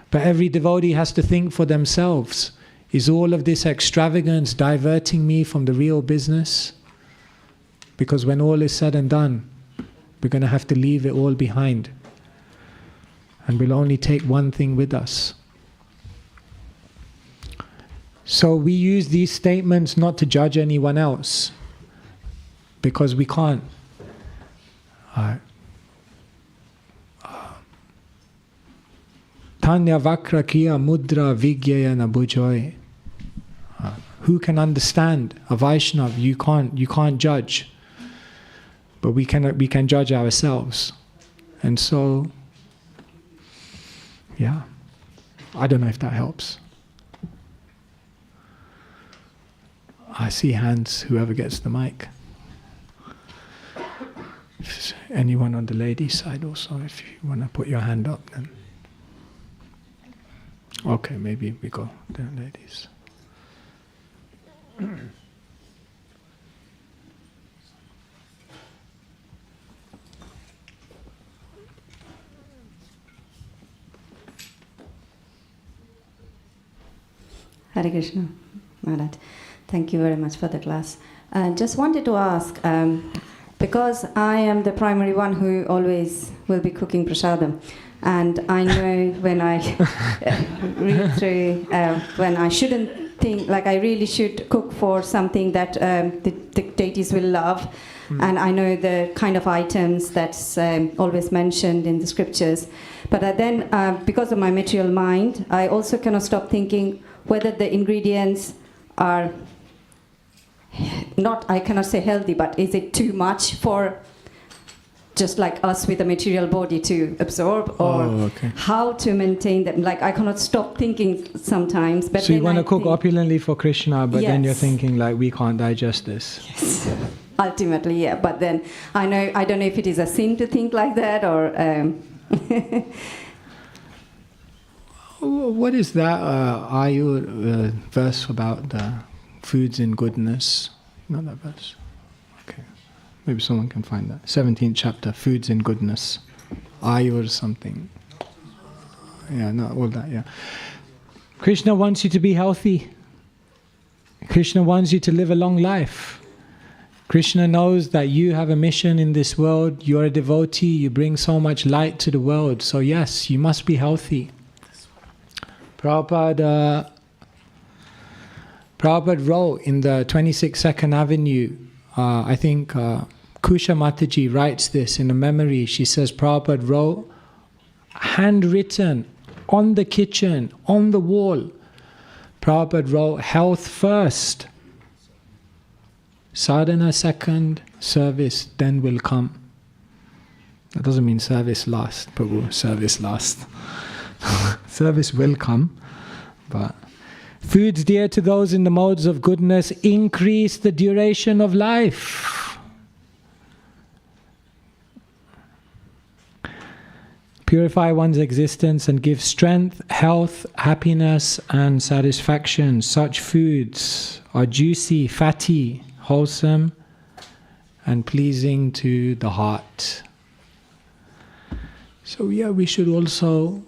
But every devotee has to think for themselves. Is all of this extravagance diverting me from the real business? Because when all is said and done, we're going to have to leave it all behind. And we'll only take one thing with us. So we use these statements not to judge anyone else. Because we can't. Tanya Vakra Kiya Mudra Vigyayana Bhujoy. Who can understand a Vaishnav? You can't judge. But we can judge ourselves. And so, yeah. I don't know if that helps. I see hands, whoever gets the mic. Anyone on the ladies' side also, if you want to put your hand up then. Okay, maybe we go there, ladies.
Hare Krishna, Maharaj. Thank you very much for the class. Just wanted to ask, because I am the primary one who always will be cooking prasadam, and I know when I read through, when I shouldn't think, like I really should cook for something that the deities will love, and I know the kind of items that's always mentioned in the scriptures. But then, because of my material mind, I also cannot stop thinking whether the ingredients are not, I cannot say healthy, but is it too much for just like us with a material body to absorb, or how to maintain them? Like I cannot stop thinking sometimes. But
so you want to cook opulently for Krishna, but then you're thinking like, we can't digest this.
Yes, ultimately, yeah. But then I don't know if it is a sin to think like that, or
What is that Ayur verse about the foods in goodness? You know that verse? Okay. Maybe someone can find that. 17th chapter, foods in goodness. Ayur something. Yeah, not all that, yeah. Krishna wants you to be healthy. Krishna wants you to live a long life. Krishna knows that you have a mission in this world. You're a devotee. You bring so much light to the world. So yes, you must be healthy. Prabhupada wrote in the 26 Second Avenue, I think Kusha Mataji writes this in a memory. She says Prabhupada wrote, handwritten on the kitchen, on the wall. Prabhupada wrote, health first, sadhana second, service then will come. That doesn't mean service last, Prabhu, service last. Service will come, but foods dear to those in the modes of goodness increase the duration of life. Purify one's existence and give strength, health, happiness, and satisfaction. Such foods are juicy, fatty, wholesome, and pleasing to the heart. So yeah, we should also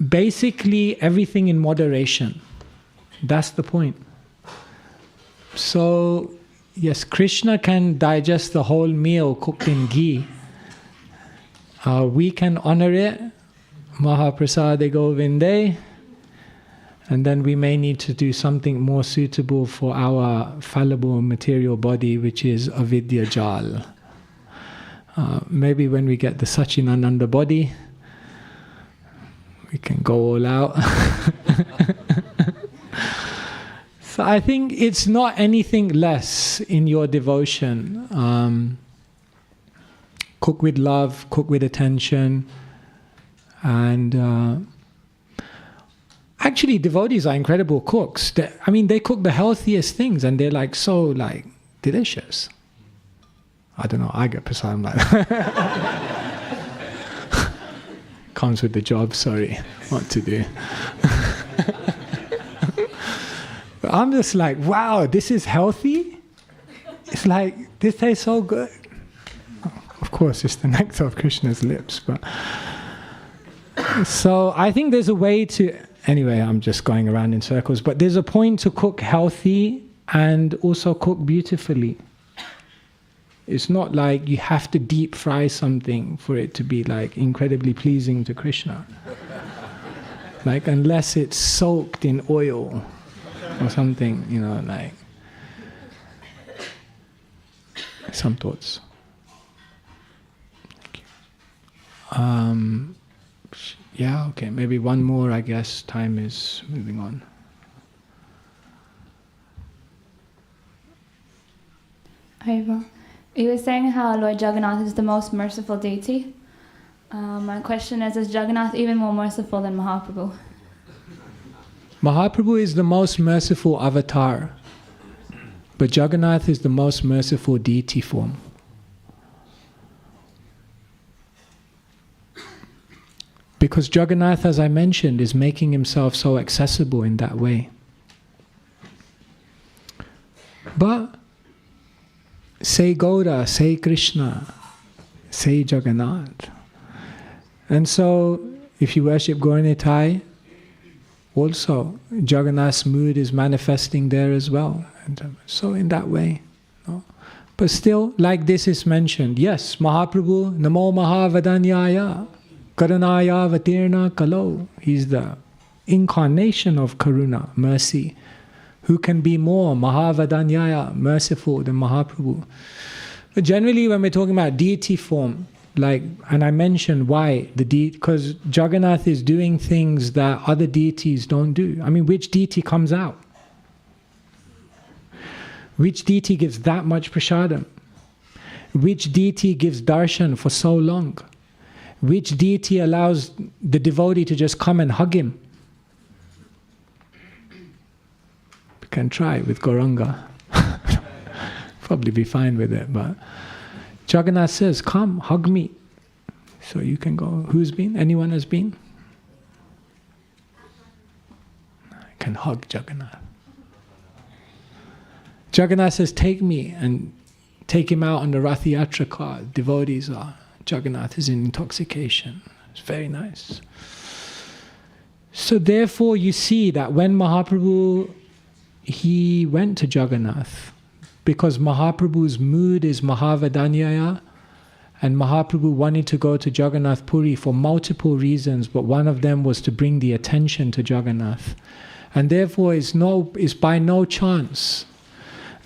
basically everything in moderation. That's the point. So yes, Krishna can digest the whole meal cooked in ghee. We can honor it, mahaprasad govinde, and then we may need to do something more suitable for our fallible material body, which is avidya jal. Maybe when we get the Sachinananda body, we can go all out. So I think it's not anything less in your devotion. Cook with love, cook with attention, and actually devotees are incredible cooks. They cook the healthiest things, and they're so delicious. I don't know, I get prasad, I'm like comes with the job, sorry, what to do. But I'm just like, wow, this is healthy? It's like, this tastes so good. Of course, it's the nectar of Krishna's lips, but... So I think there's a way to... Anyway, I'm just going around in circles, but there's a point to cook healthy and also cook beautifully. It's not like you have to deep fry something for it to be incredibly pleasing to Krishna. Unless it's soaked in oil or something, some thoughts. Yeah, okay, maybe one more, I guess. Time is moving on.
Haribo, you were saying how Lord Jagannath is the most merciful deity. My question is Jagannath even more merciful than Mahaprabhu?
Mahaprabhu is the most merciful avatar, but Jagannath is the most merciful deity form. Because Jagannath, as I mentioned, is making himself so accessible in that way. But say Gaura, say Krishna, say Jagannath. And so, if you worship Gaura-Nitai, also Jagannath's mood is manifesting there as well. And so in that way. No? But still, like this is mentioned, yes, Mahaprabhu, Namo Mahavadanyaya, Karunaya Vatirna Kalo. He's the incarnation of Karuna, mercy. Who can be more Mahavadanyaya, merciful than Mahaprabhu? But generally when we're talking about deity form, and I mentioned why, because Jagannath is doing things that other deities don't do. Which deity comes out? Which deity gives that much prasadam? Which deity gives darshan for so long? Which deity allows the devotee to just come and hug him? We can try with Gauranga. Probably be fine with it, but Jagannath says, come, hug me. So you can go. Who's been? Anyone has been? hug Jagannath. Jagannath says, take me, and take him out on the Rath Yatra car. Devotees are. Jagannath is in intoxication. It's very nice. So therefore you see that when Mahaprabhu, he went to Jagannath, because Mahaprabhu's mood is Mahavadanyaya, and Mahaprabhu wanted to go to Jagannath Puri for multiple reasons, but one of them was to bring the attention to Jagannath. And therefore it's by no chance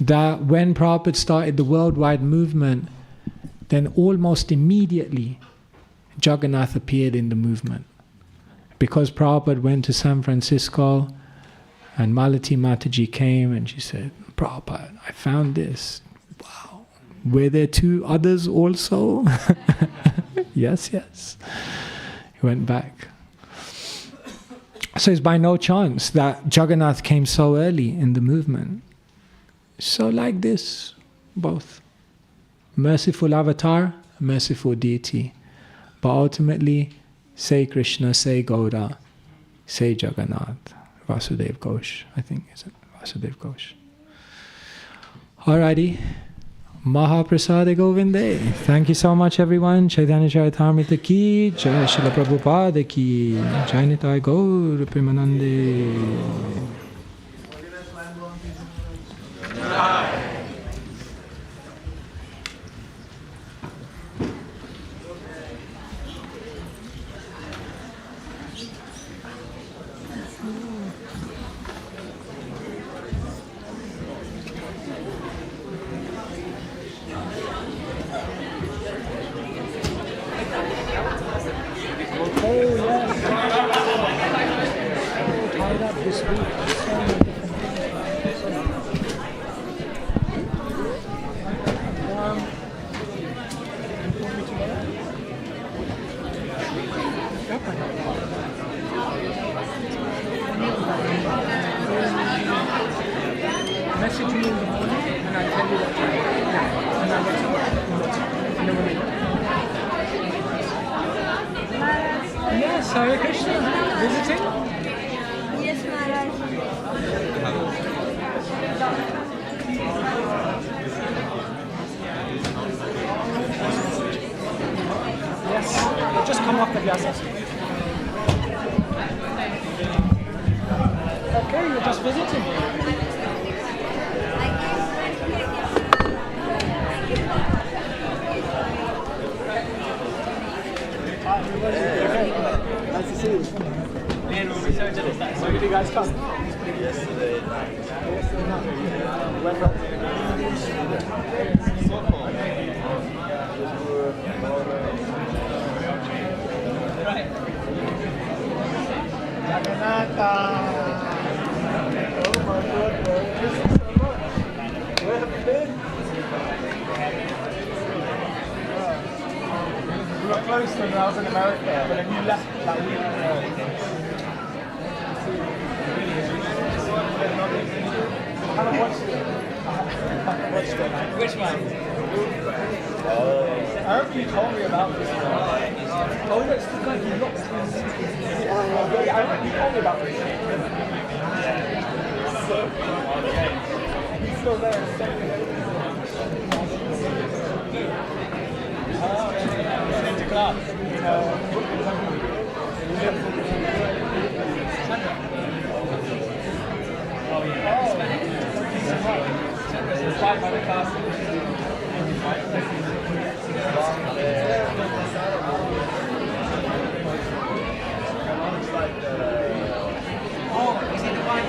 that when Prabhupada started the worldwide movement, then almost immediately Jagannath appeared in the movement. Because Prabhupada went to San Francisco, and Malati Mataji came and she said, Prabhupada, I found this. Wow. Were there two others also? Yes. He went back. So it's by no chance that Jagannath came so early in the movement. So like this, both. Merciful avatar, merciful deity. But ultimately, say Krishna, say Gaura, say Jagannath. Vasudev Ghosh, I think, is it? Vasudev Ghosh. Alrighty. Mahaprasad Govinde. Thank you so much, everyone. Caitanya-Caritāmṛta ki, Jai Srila Prabhupada ki, Jai Nitai Gaur Premanande. Message me in the morning and I'll tell you what time. And I'll let you know. Yes, Hare Krishna. Visiting?
Yes, Maharaj.
Yes, just come off the vyasa. Okay, you're just visiting.
Nice to see you. Man, we'll be so jealous. So did you guys come? Yesterday night. When? Right. Jagannath. Oh my goodness. Where have you been? We were close when I was in America, but then you left that week. I haven't watched it. Which one? I remember you told me about this one. Oh, that's the guy you locked. Yeah, I remember you told me about this. He's still there. To class. Oh yeah. Inspired by the class. Oh, is it the one?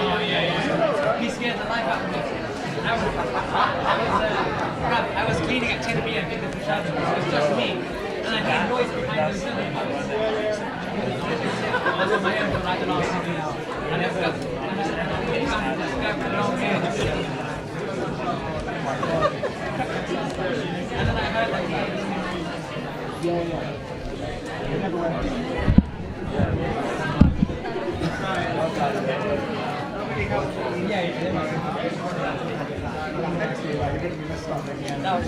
Oh yeah. He scared the life out of me. I was cleaning at 10 p.m. in the prasad, so it was just me, and I heard noise behind the ceiling. I was on my own for like the last half an hour, and I felt and then I heard like that was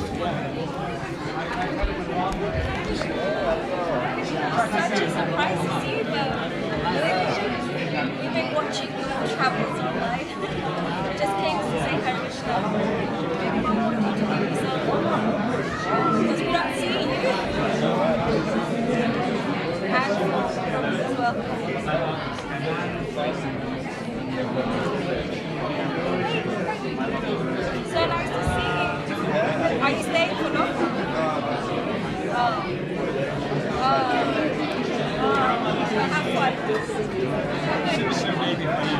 well. So nice to see you. Are you staying for long? Have fun.
So maybe for you.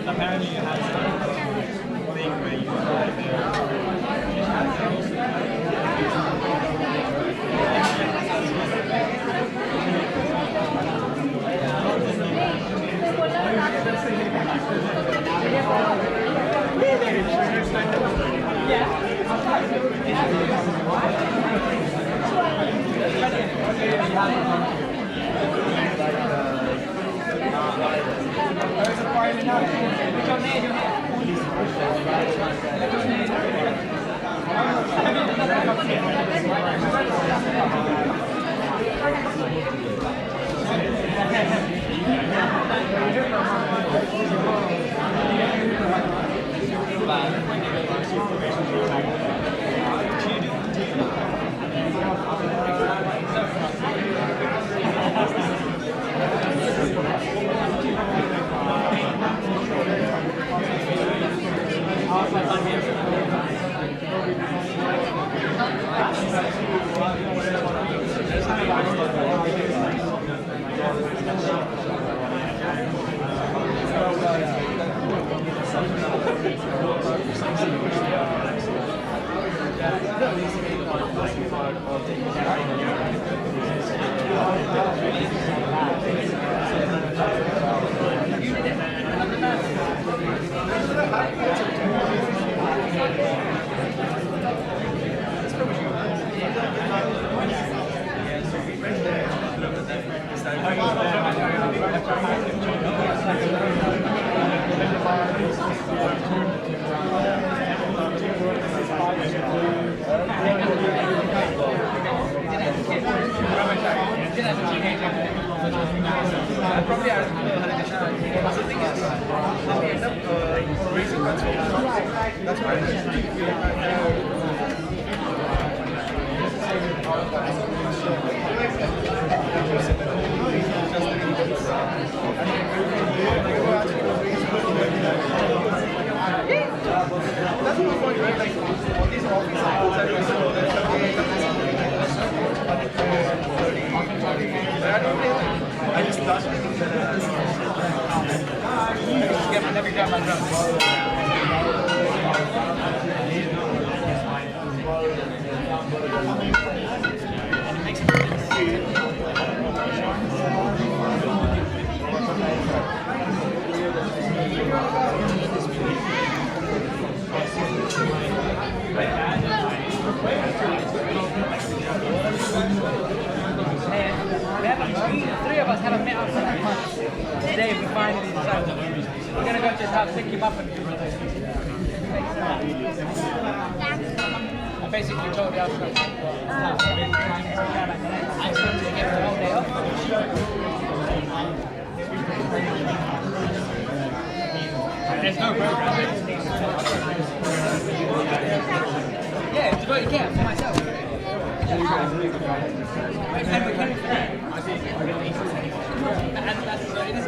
Apparently you have some thing where you three of us haven't met up for that month. Today we finally decided we're going to go to his house, pick him up and I basically told the outfit I'm going to get the whole day off. There's no program. Yeah, it's about to get for myself. And we're coming for that. And that's what it is.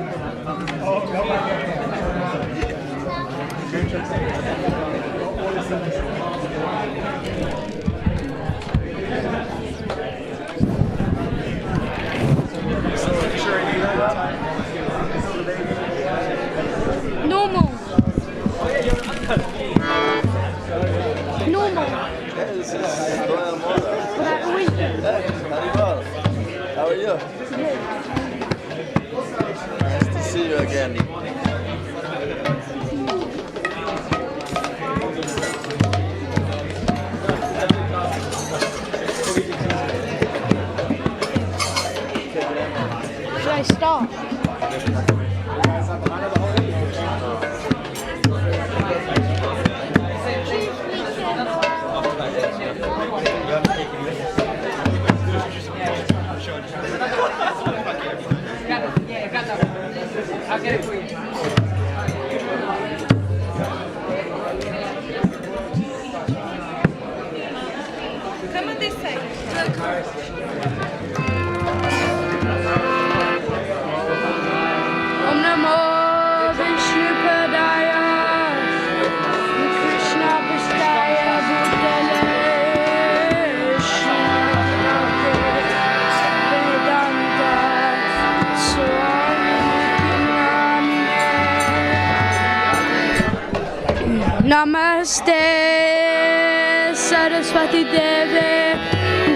Normal. Normal.
This is Svayam Bhagavan. How are you? Nice to see you again.
Should I start?
I'll get it for you.
Come on this side. Look.
Namaste Saraswati Deve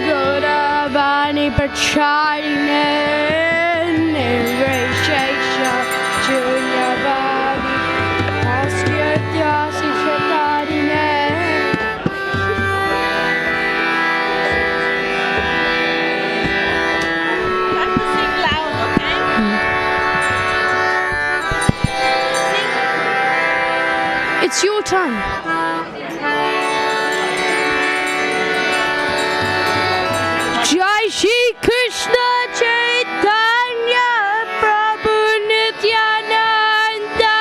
Gauravani Pracharine Nirvishesha Junyavadi Asyatyasi Shatarine.
You have to sing loud, okay?
It's your turn. Jai Shri Krishna Chaitanya Prabhu Nityananda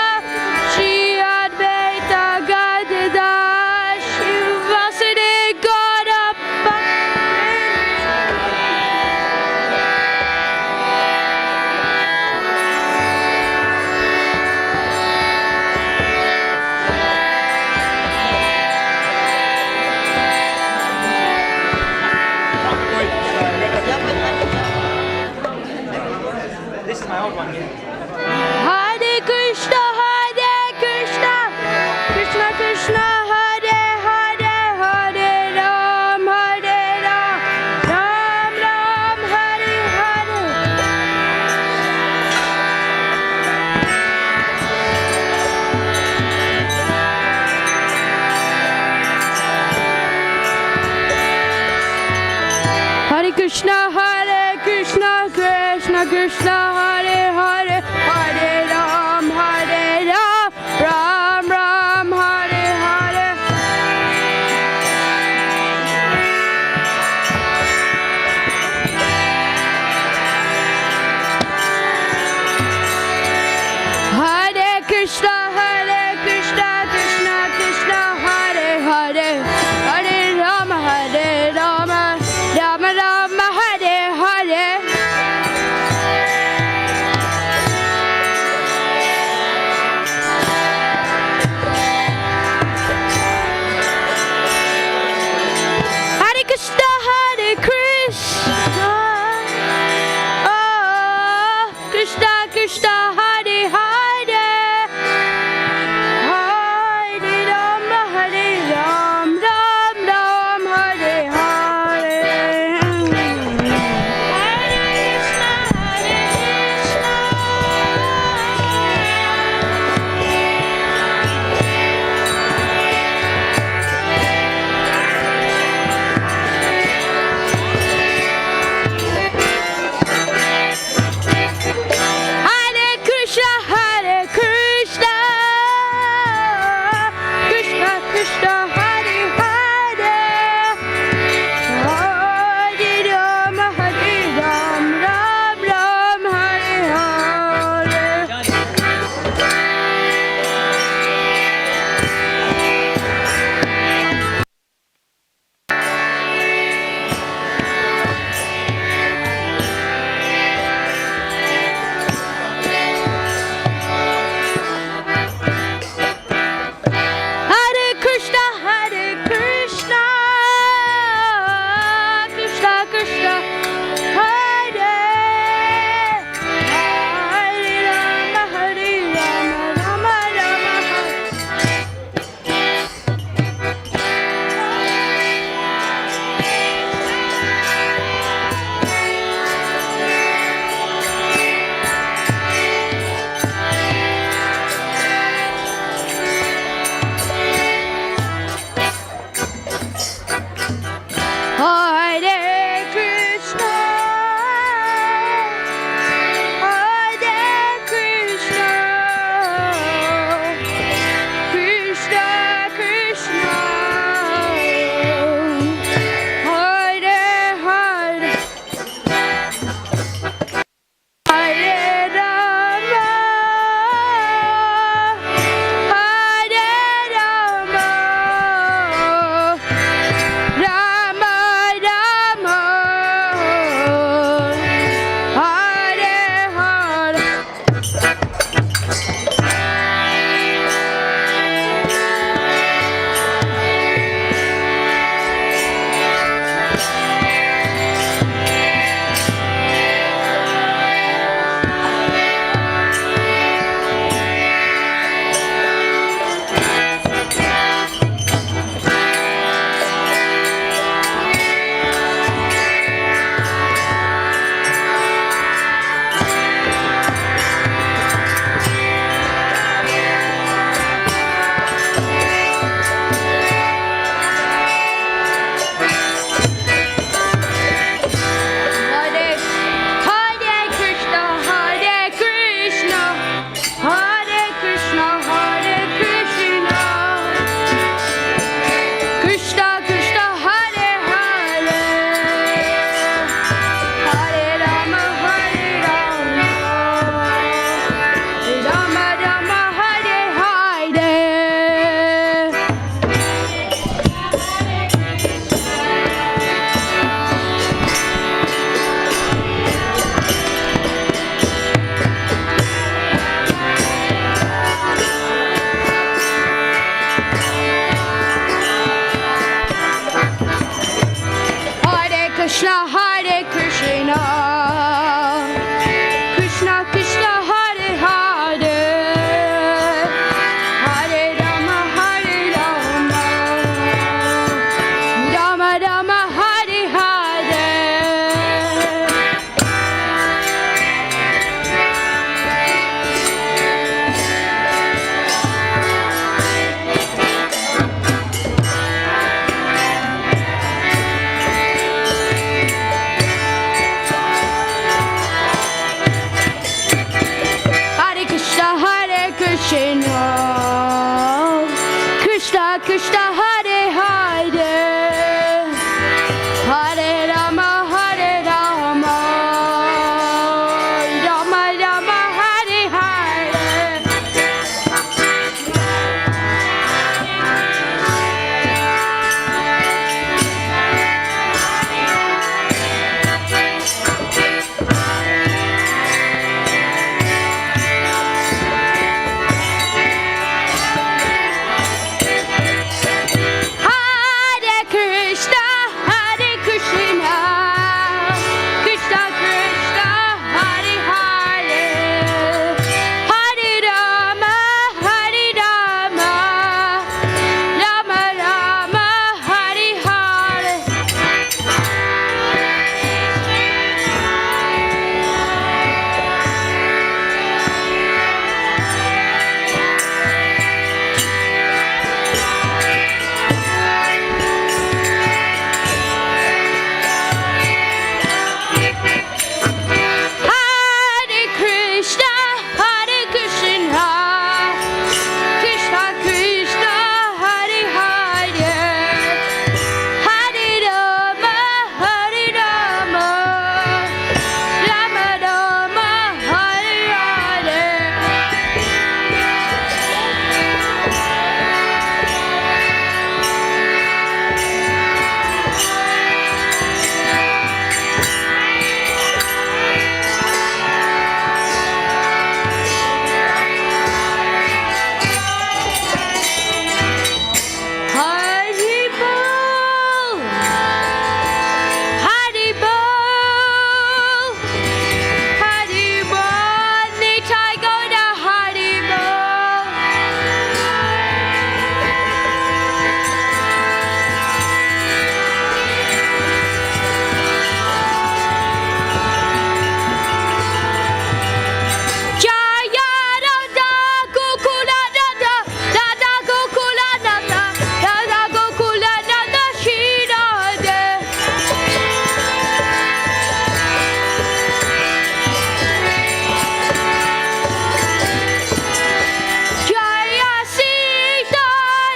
Shri Advaita Gadadhar Shivasade Gaurappa.
This is my old one here.
Hare Krishna, Krishna Krishna, Hare Hare, Hare Ram, Ram Ram, Hare Hare. Hare Krishna, Krishna Krishna, Hare Hare, Hare Ram, Ram Ram, Hare Hare. Hare Krishna, Krishna Krishna, Hare Hare, Hare Ram, Ram Ram, Hare Hare. Hare Krishna, oh, Krishna Krishna, Hare Hare, Hare Ram, Ram Ram, Hare Hare. Hare Krishna, Krishna Krishna Hare Hare, Hare Rama Hare Rama, Rama Rama Hare Hare. Hare Krishna, Hare Krishna, Krishna Krishna, Hare Hare, Hare Rama, Hare Rama, Rama Rama, Hare Hare. Hare Krishna, Hare Krishna, Krishna Krishna, Hare Hare, Hare Rama, Hare Rama, Rama Rama, Hare Hare. Hari Bol, Hari Bol, Hari Bol, Nitai Gauda Hari Bol. Jaya Radha Gokula Radha, Radha Gokula Radha, Radha Gokula Radha Shri Radhe. Jaya Sita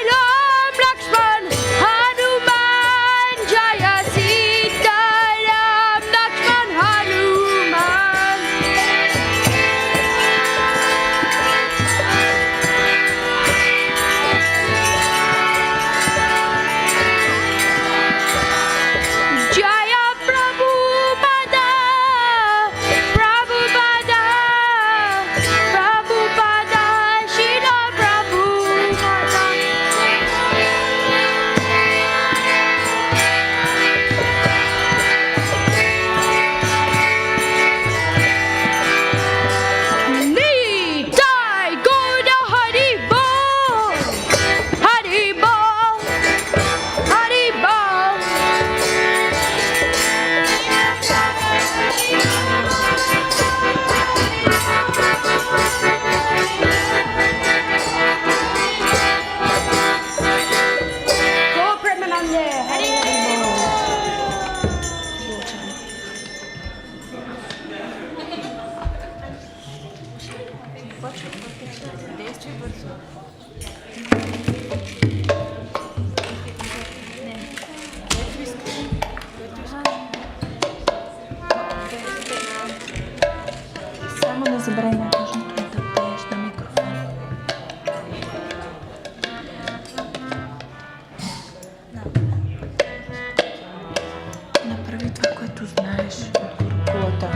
Ram Lakshman Hanuman, Jaya Sita Ram Lakshman Hanuman. Jaya Prabhupada, Prabhupada, Prabhupada, Srila Prabhupada. Nitai Gauda Hari Bol, Hari Bol, Hari Bol. Go Premanande, Hari
Само не забравяй най-важното да пееш на микрофон. Направи това, което знаеш от куркулата.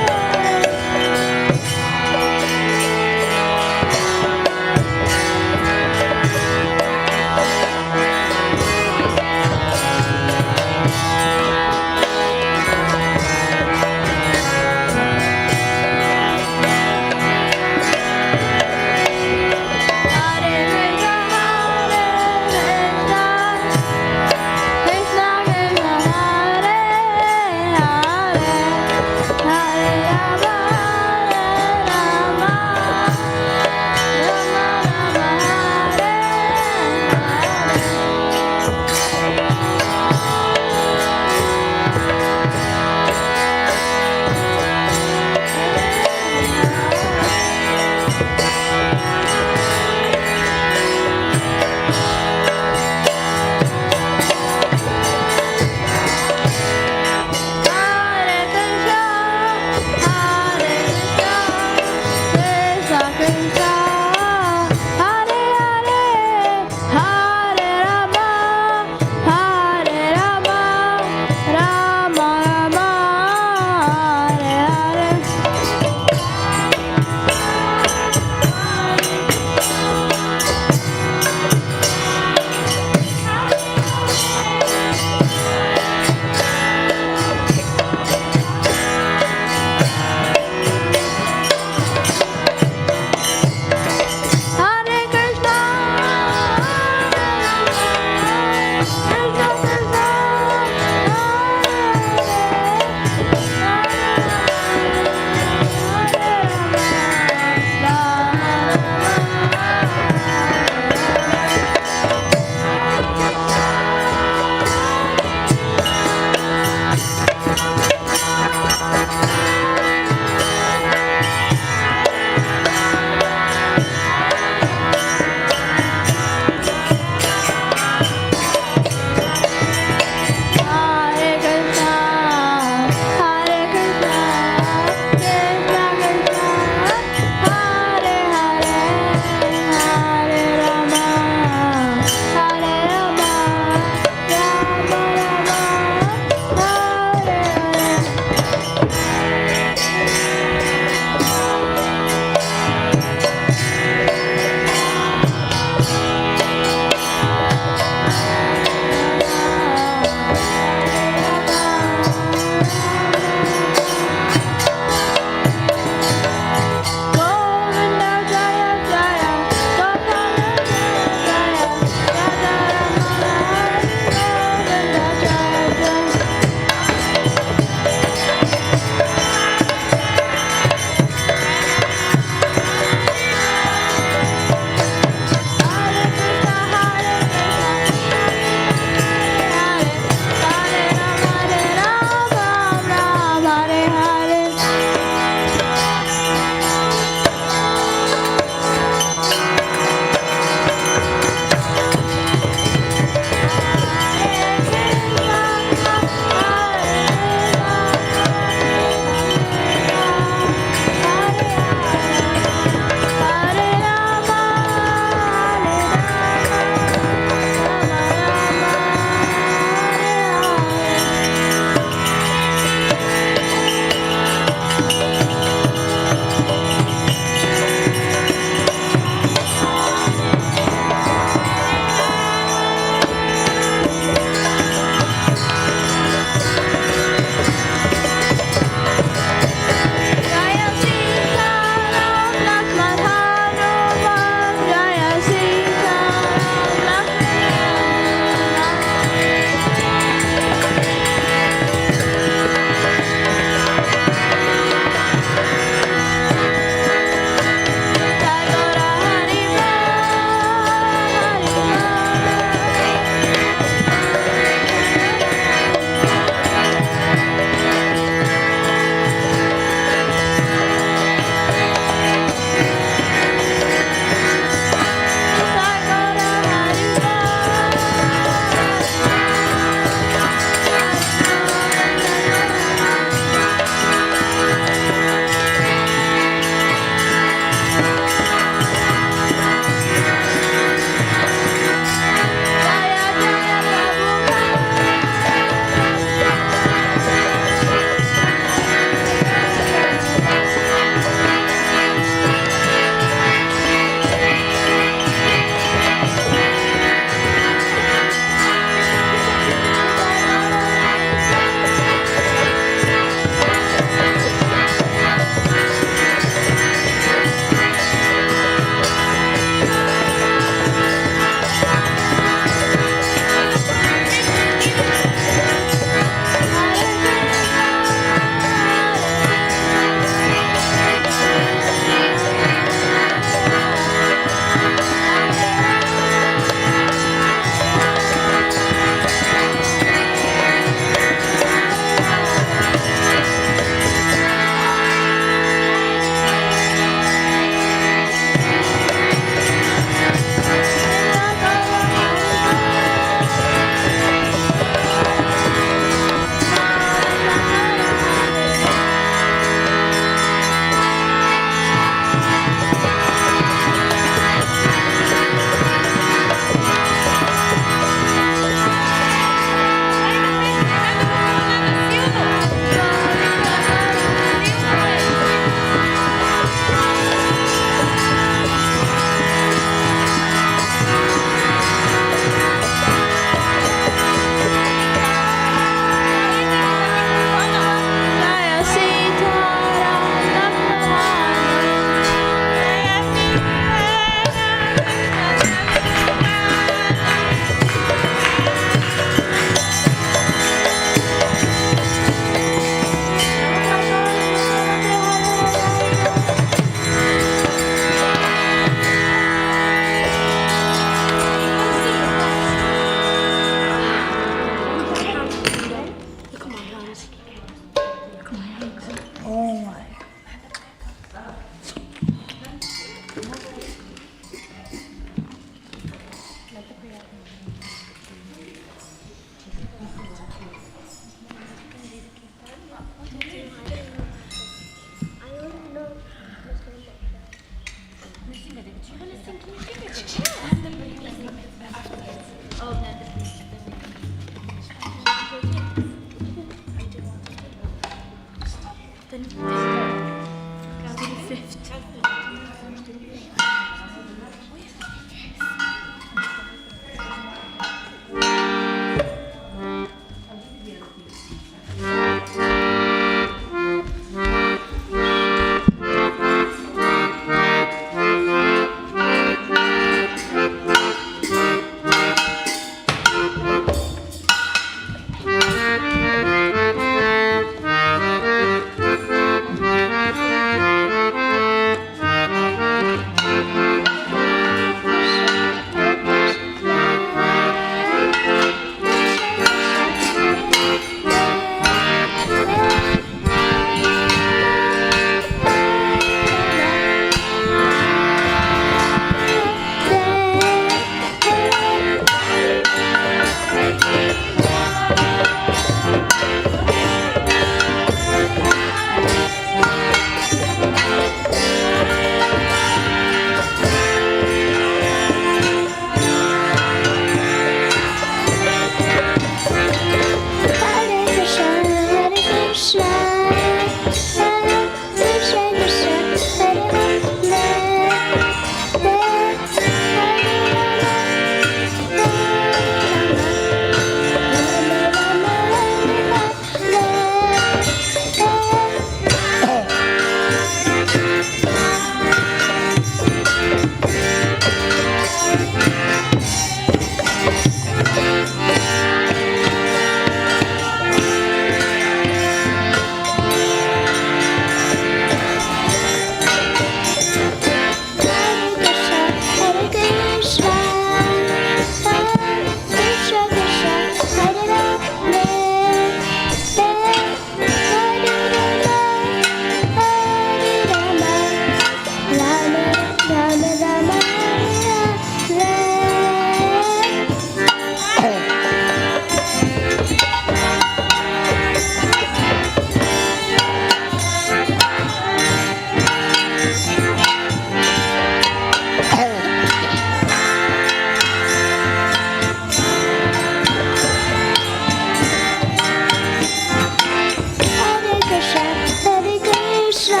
Krishna,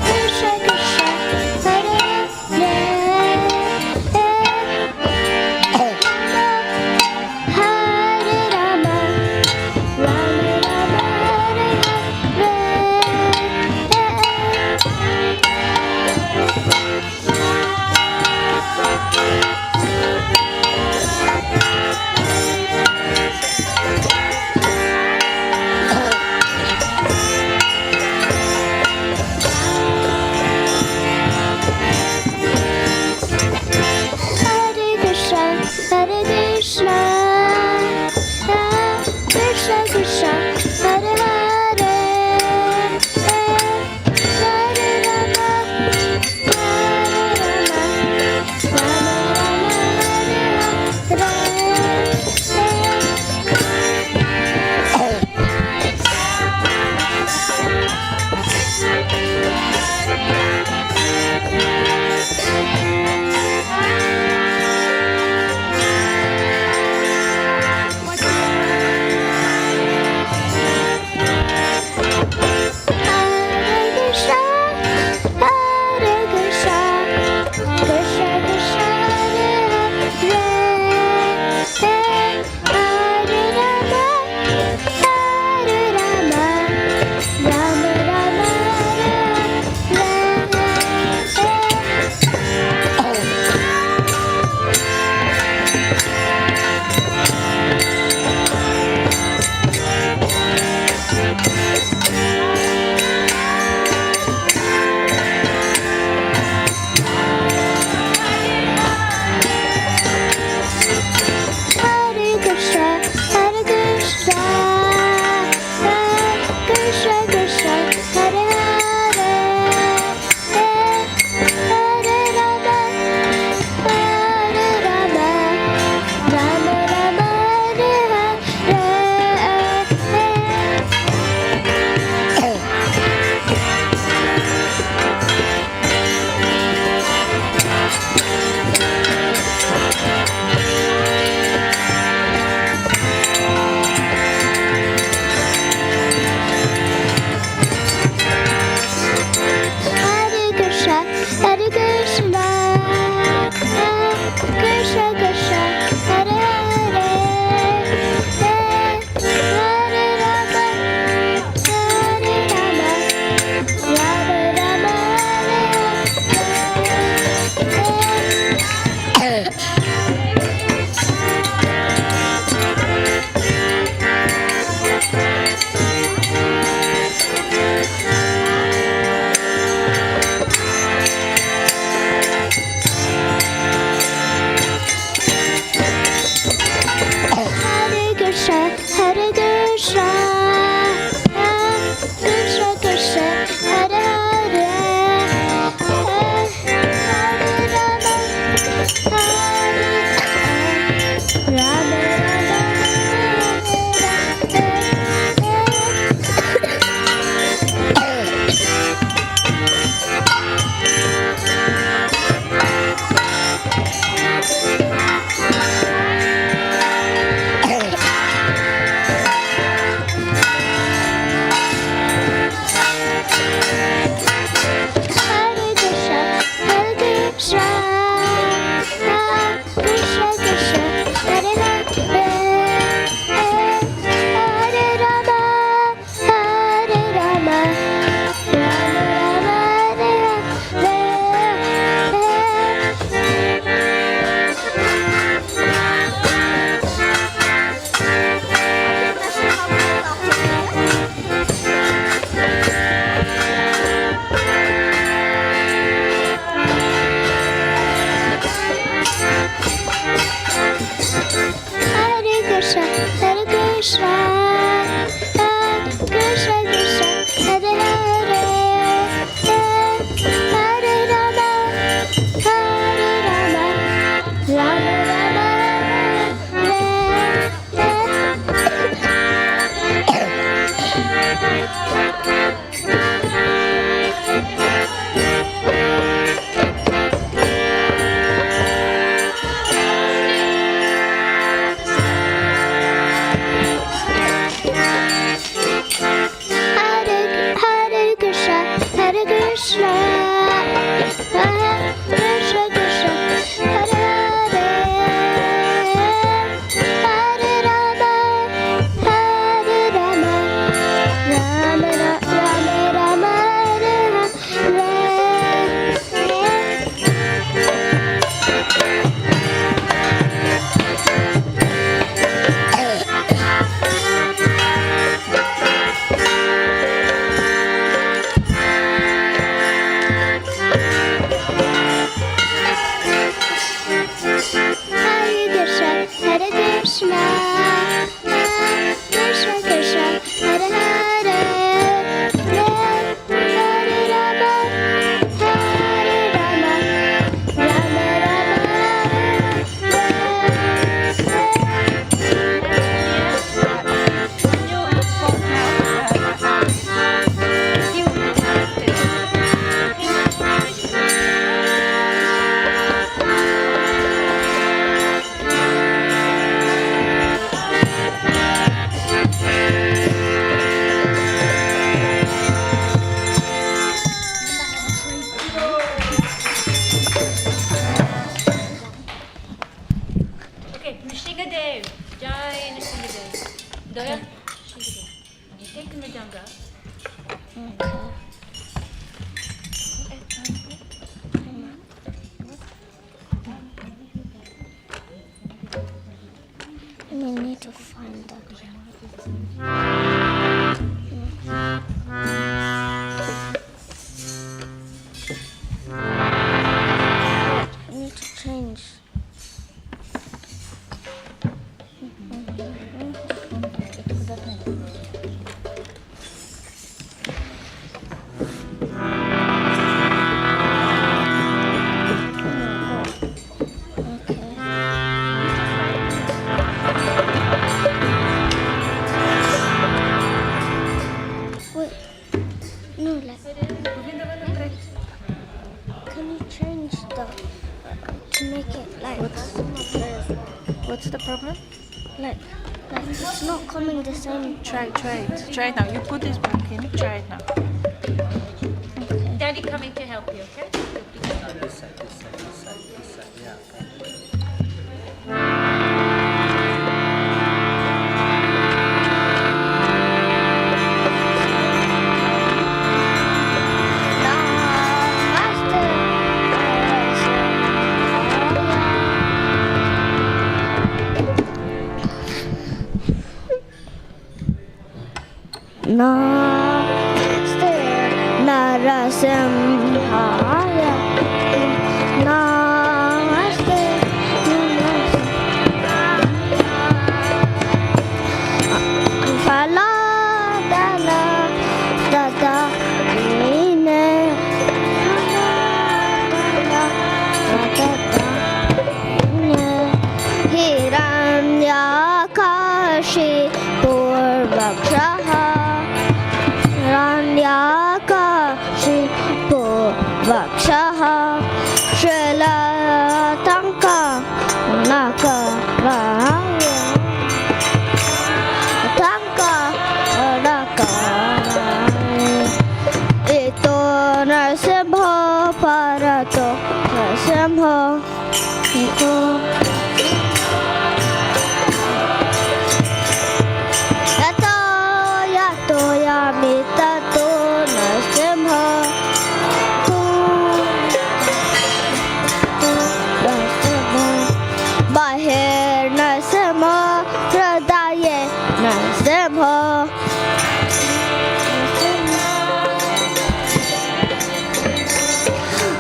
Krishna Krishna Krishna, Krishna Krishna, Hare Hare, Hare Rama, Hare Rama, Rama Rama, Hare Hare. Hare Krishna, Hare Krishna, Krishna Krishna, Hare Hare, Hare Rama, Hare Rama, Hare Krishna, Hare Krishna, Krishna Krishna, Hare Hare, Hare Rama, Hare Rama, Rama Rama, Hare Hare Krishna, Hare Krishna, Krishna Krishna, Hare Hare, Hare Rama, Hare Rama, Rama Rama, Hare Krishna, Hare Krishna, Krishna Krishna, Hare Hare, Hare Rama, Hare Rama, Rama Rama, Hare Hare Krishna, Hare Krishna, Krishna Krishna, Hare Hare, Hare Rama, Hare Rama, Rama Rama,
Okay, Nishigadev. Jai Nishigadev. Doya? Nishigadev. You take the mridanga.
I need to find that. I need to change. Wait, no, like, can you change the, to make it like,
What's the problem?
like it's not coming the same.
Try it now. You put this back in. Try it now. Daddy coming to help you, okay?
This side.
Namaste Narasimhaya. Namaste Paladana Tata Ine Hiranyakashi Purvakshaha. Hiranyakashi Purvakshaha. Shrilatanka Nakaraya. Tanka Nakaraya. Ito Narasimha Parato Narasimha. Ito Yato Yamitato Narasimha. Bahir Narasimha. Hridaye Narasimha.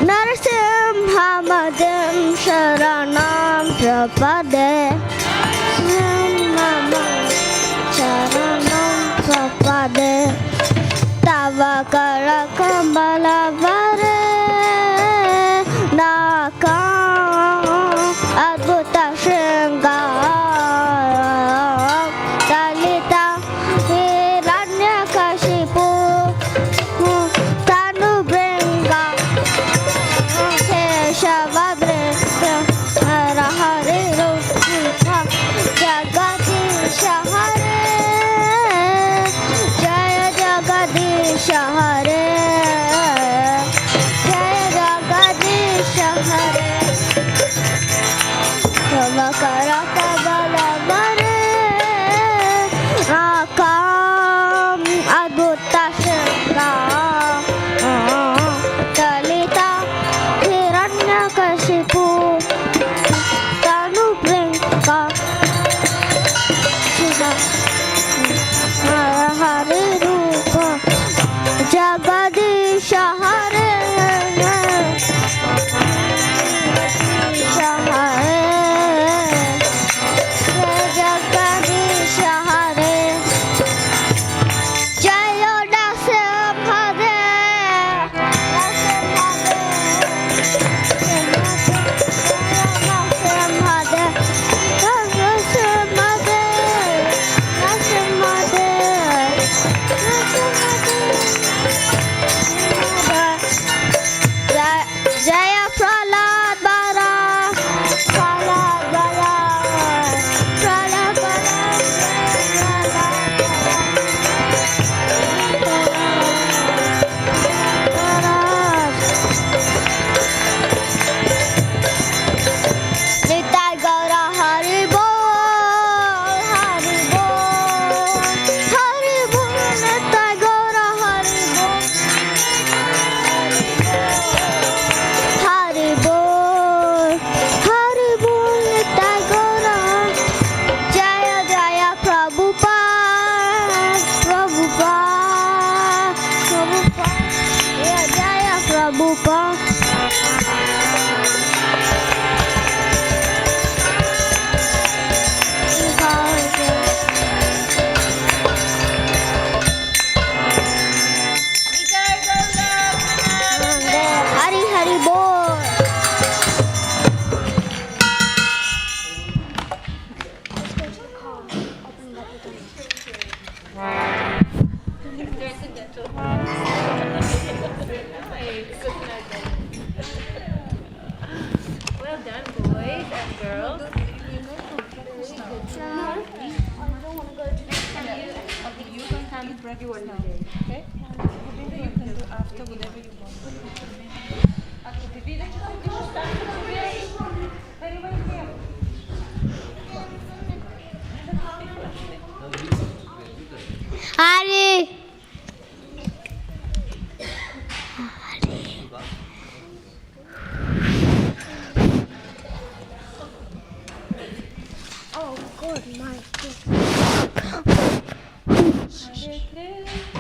Narasimha Madhim Sharanam Prapade. Sharanam Prapade. Tava Kara Kambala Vare. Naka Adbhuta Shringara. Dalita Hiranyakashipu. Tanu Bringa Keshava Hare Rupa Jagadisha Hare. Jaya Jagadisha Hare. Jaya Jagadisha Hare. Tamakara Kabala Mare. Rakam Adbhuta Shringara. Dalita Hiranyakashipu. Tanu Bringa Hare Rupa Jagadisha Hare. Jagadisha Hare. Jaya Narasimha Dev. Narasimha Dev. Narasimha Dev. Narasimha Dev. Jaya Pralad Bara. Pralad Bara. Pralad Nitai Gaura Hari Bol. Hari Bol. Hari Bol. Nitai Gaura Hari Bol. Hari Bol. Hari Bol. Nitai Gaura. Jaya Jaya Prabhupada. Prabhupada. Prabhupada. Yeah, Jaya Prabhupada. Hari Hari Bol.
Well done, boys and girls. You can come everyone today, okay? You can do after whatever you want.
Hari. Oh, good, my good.
Hare Krishna.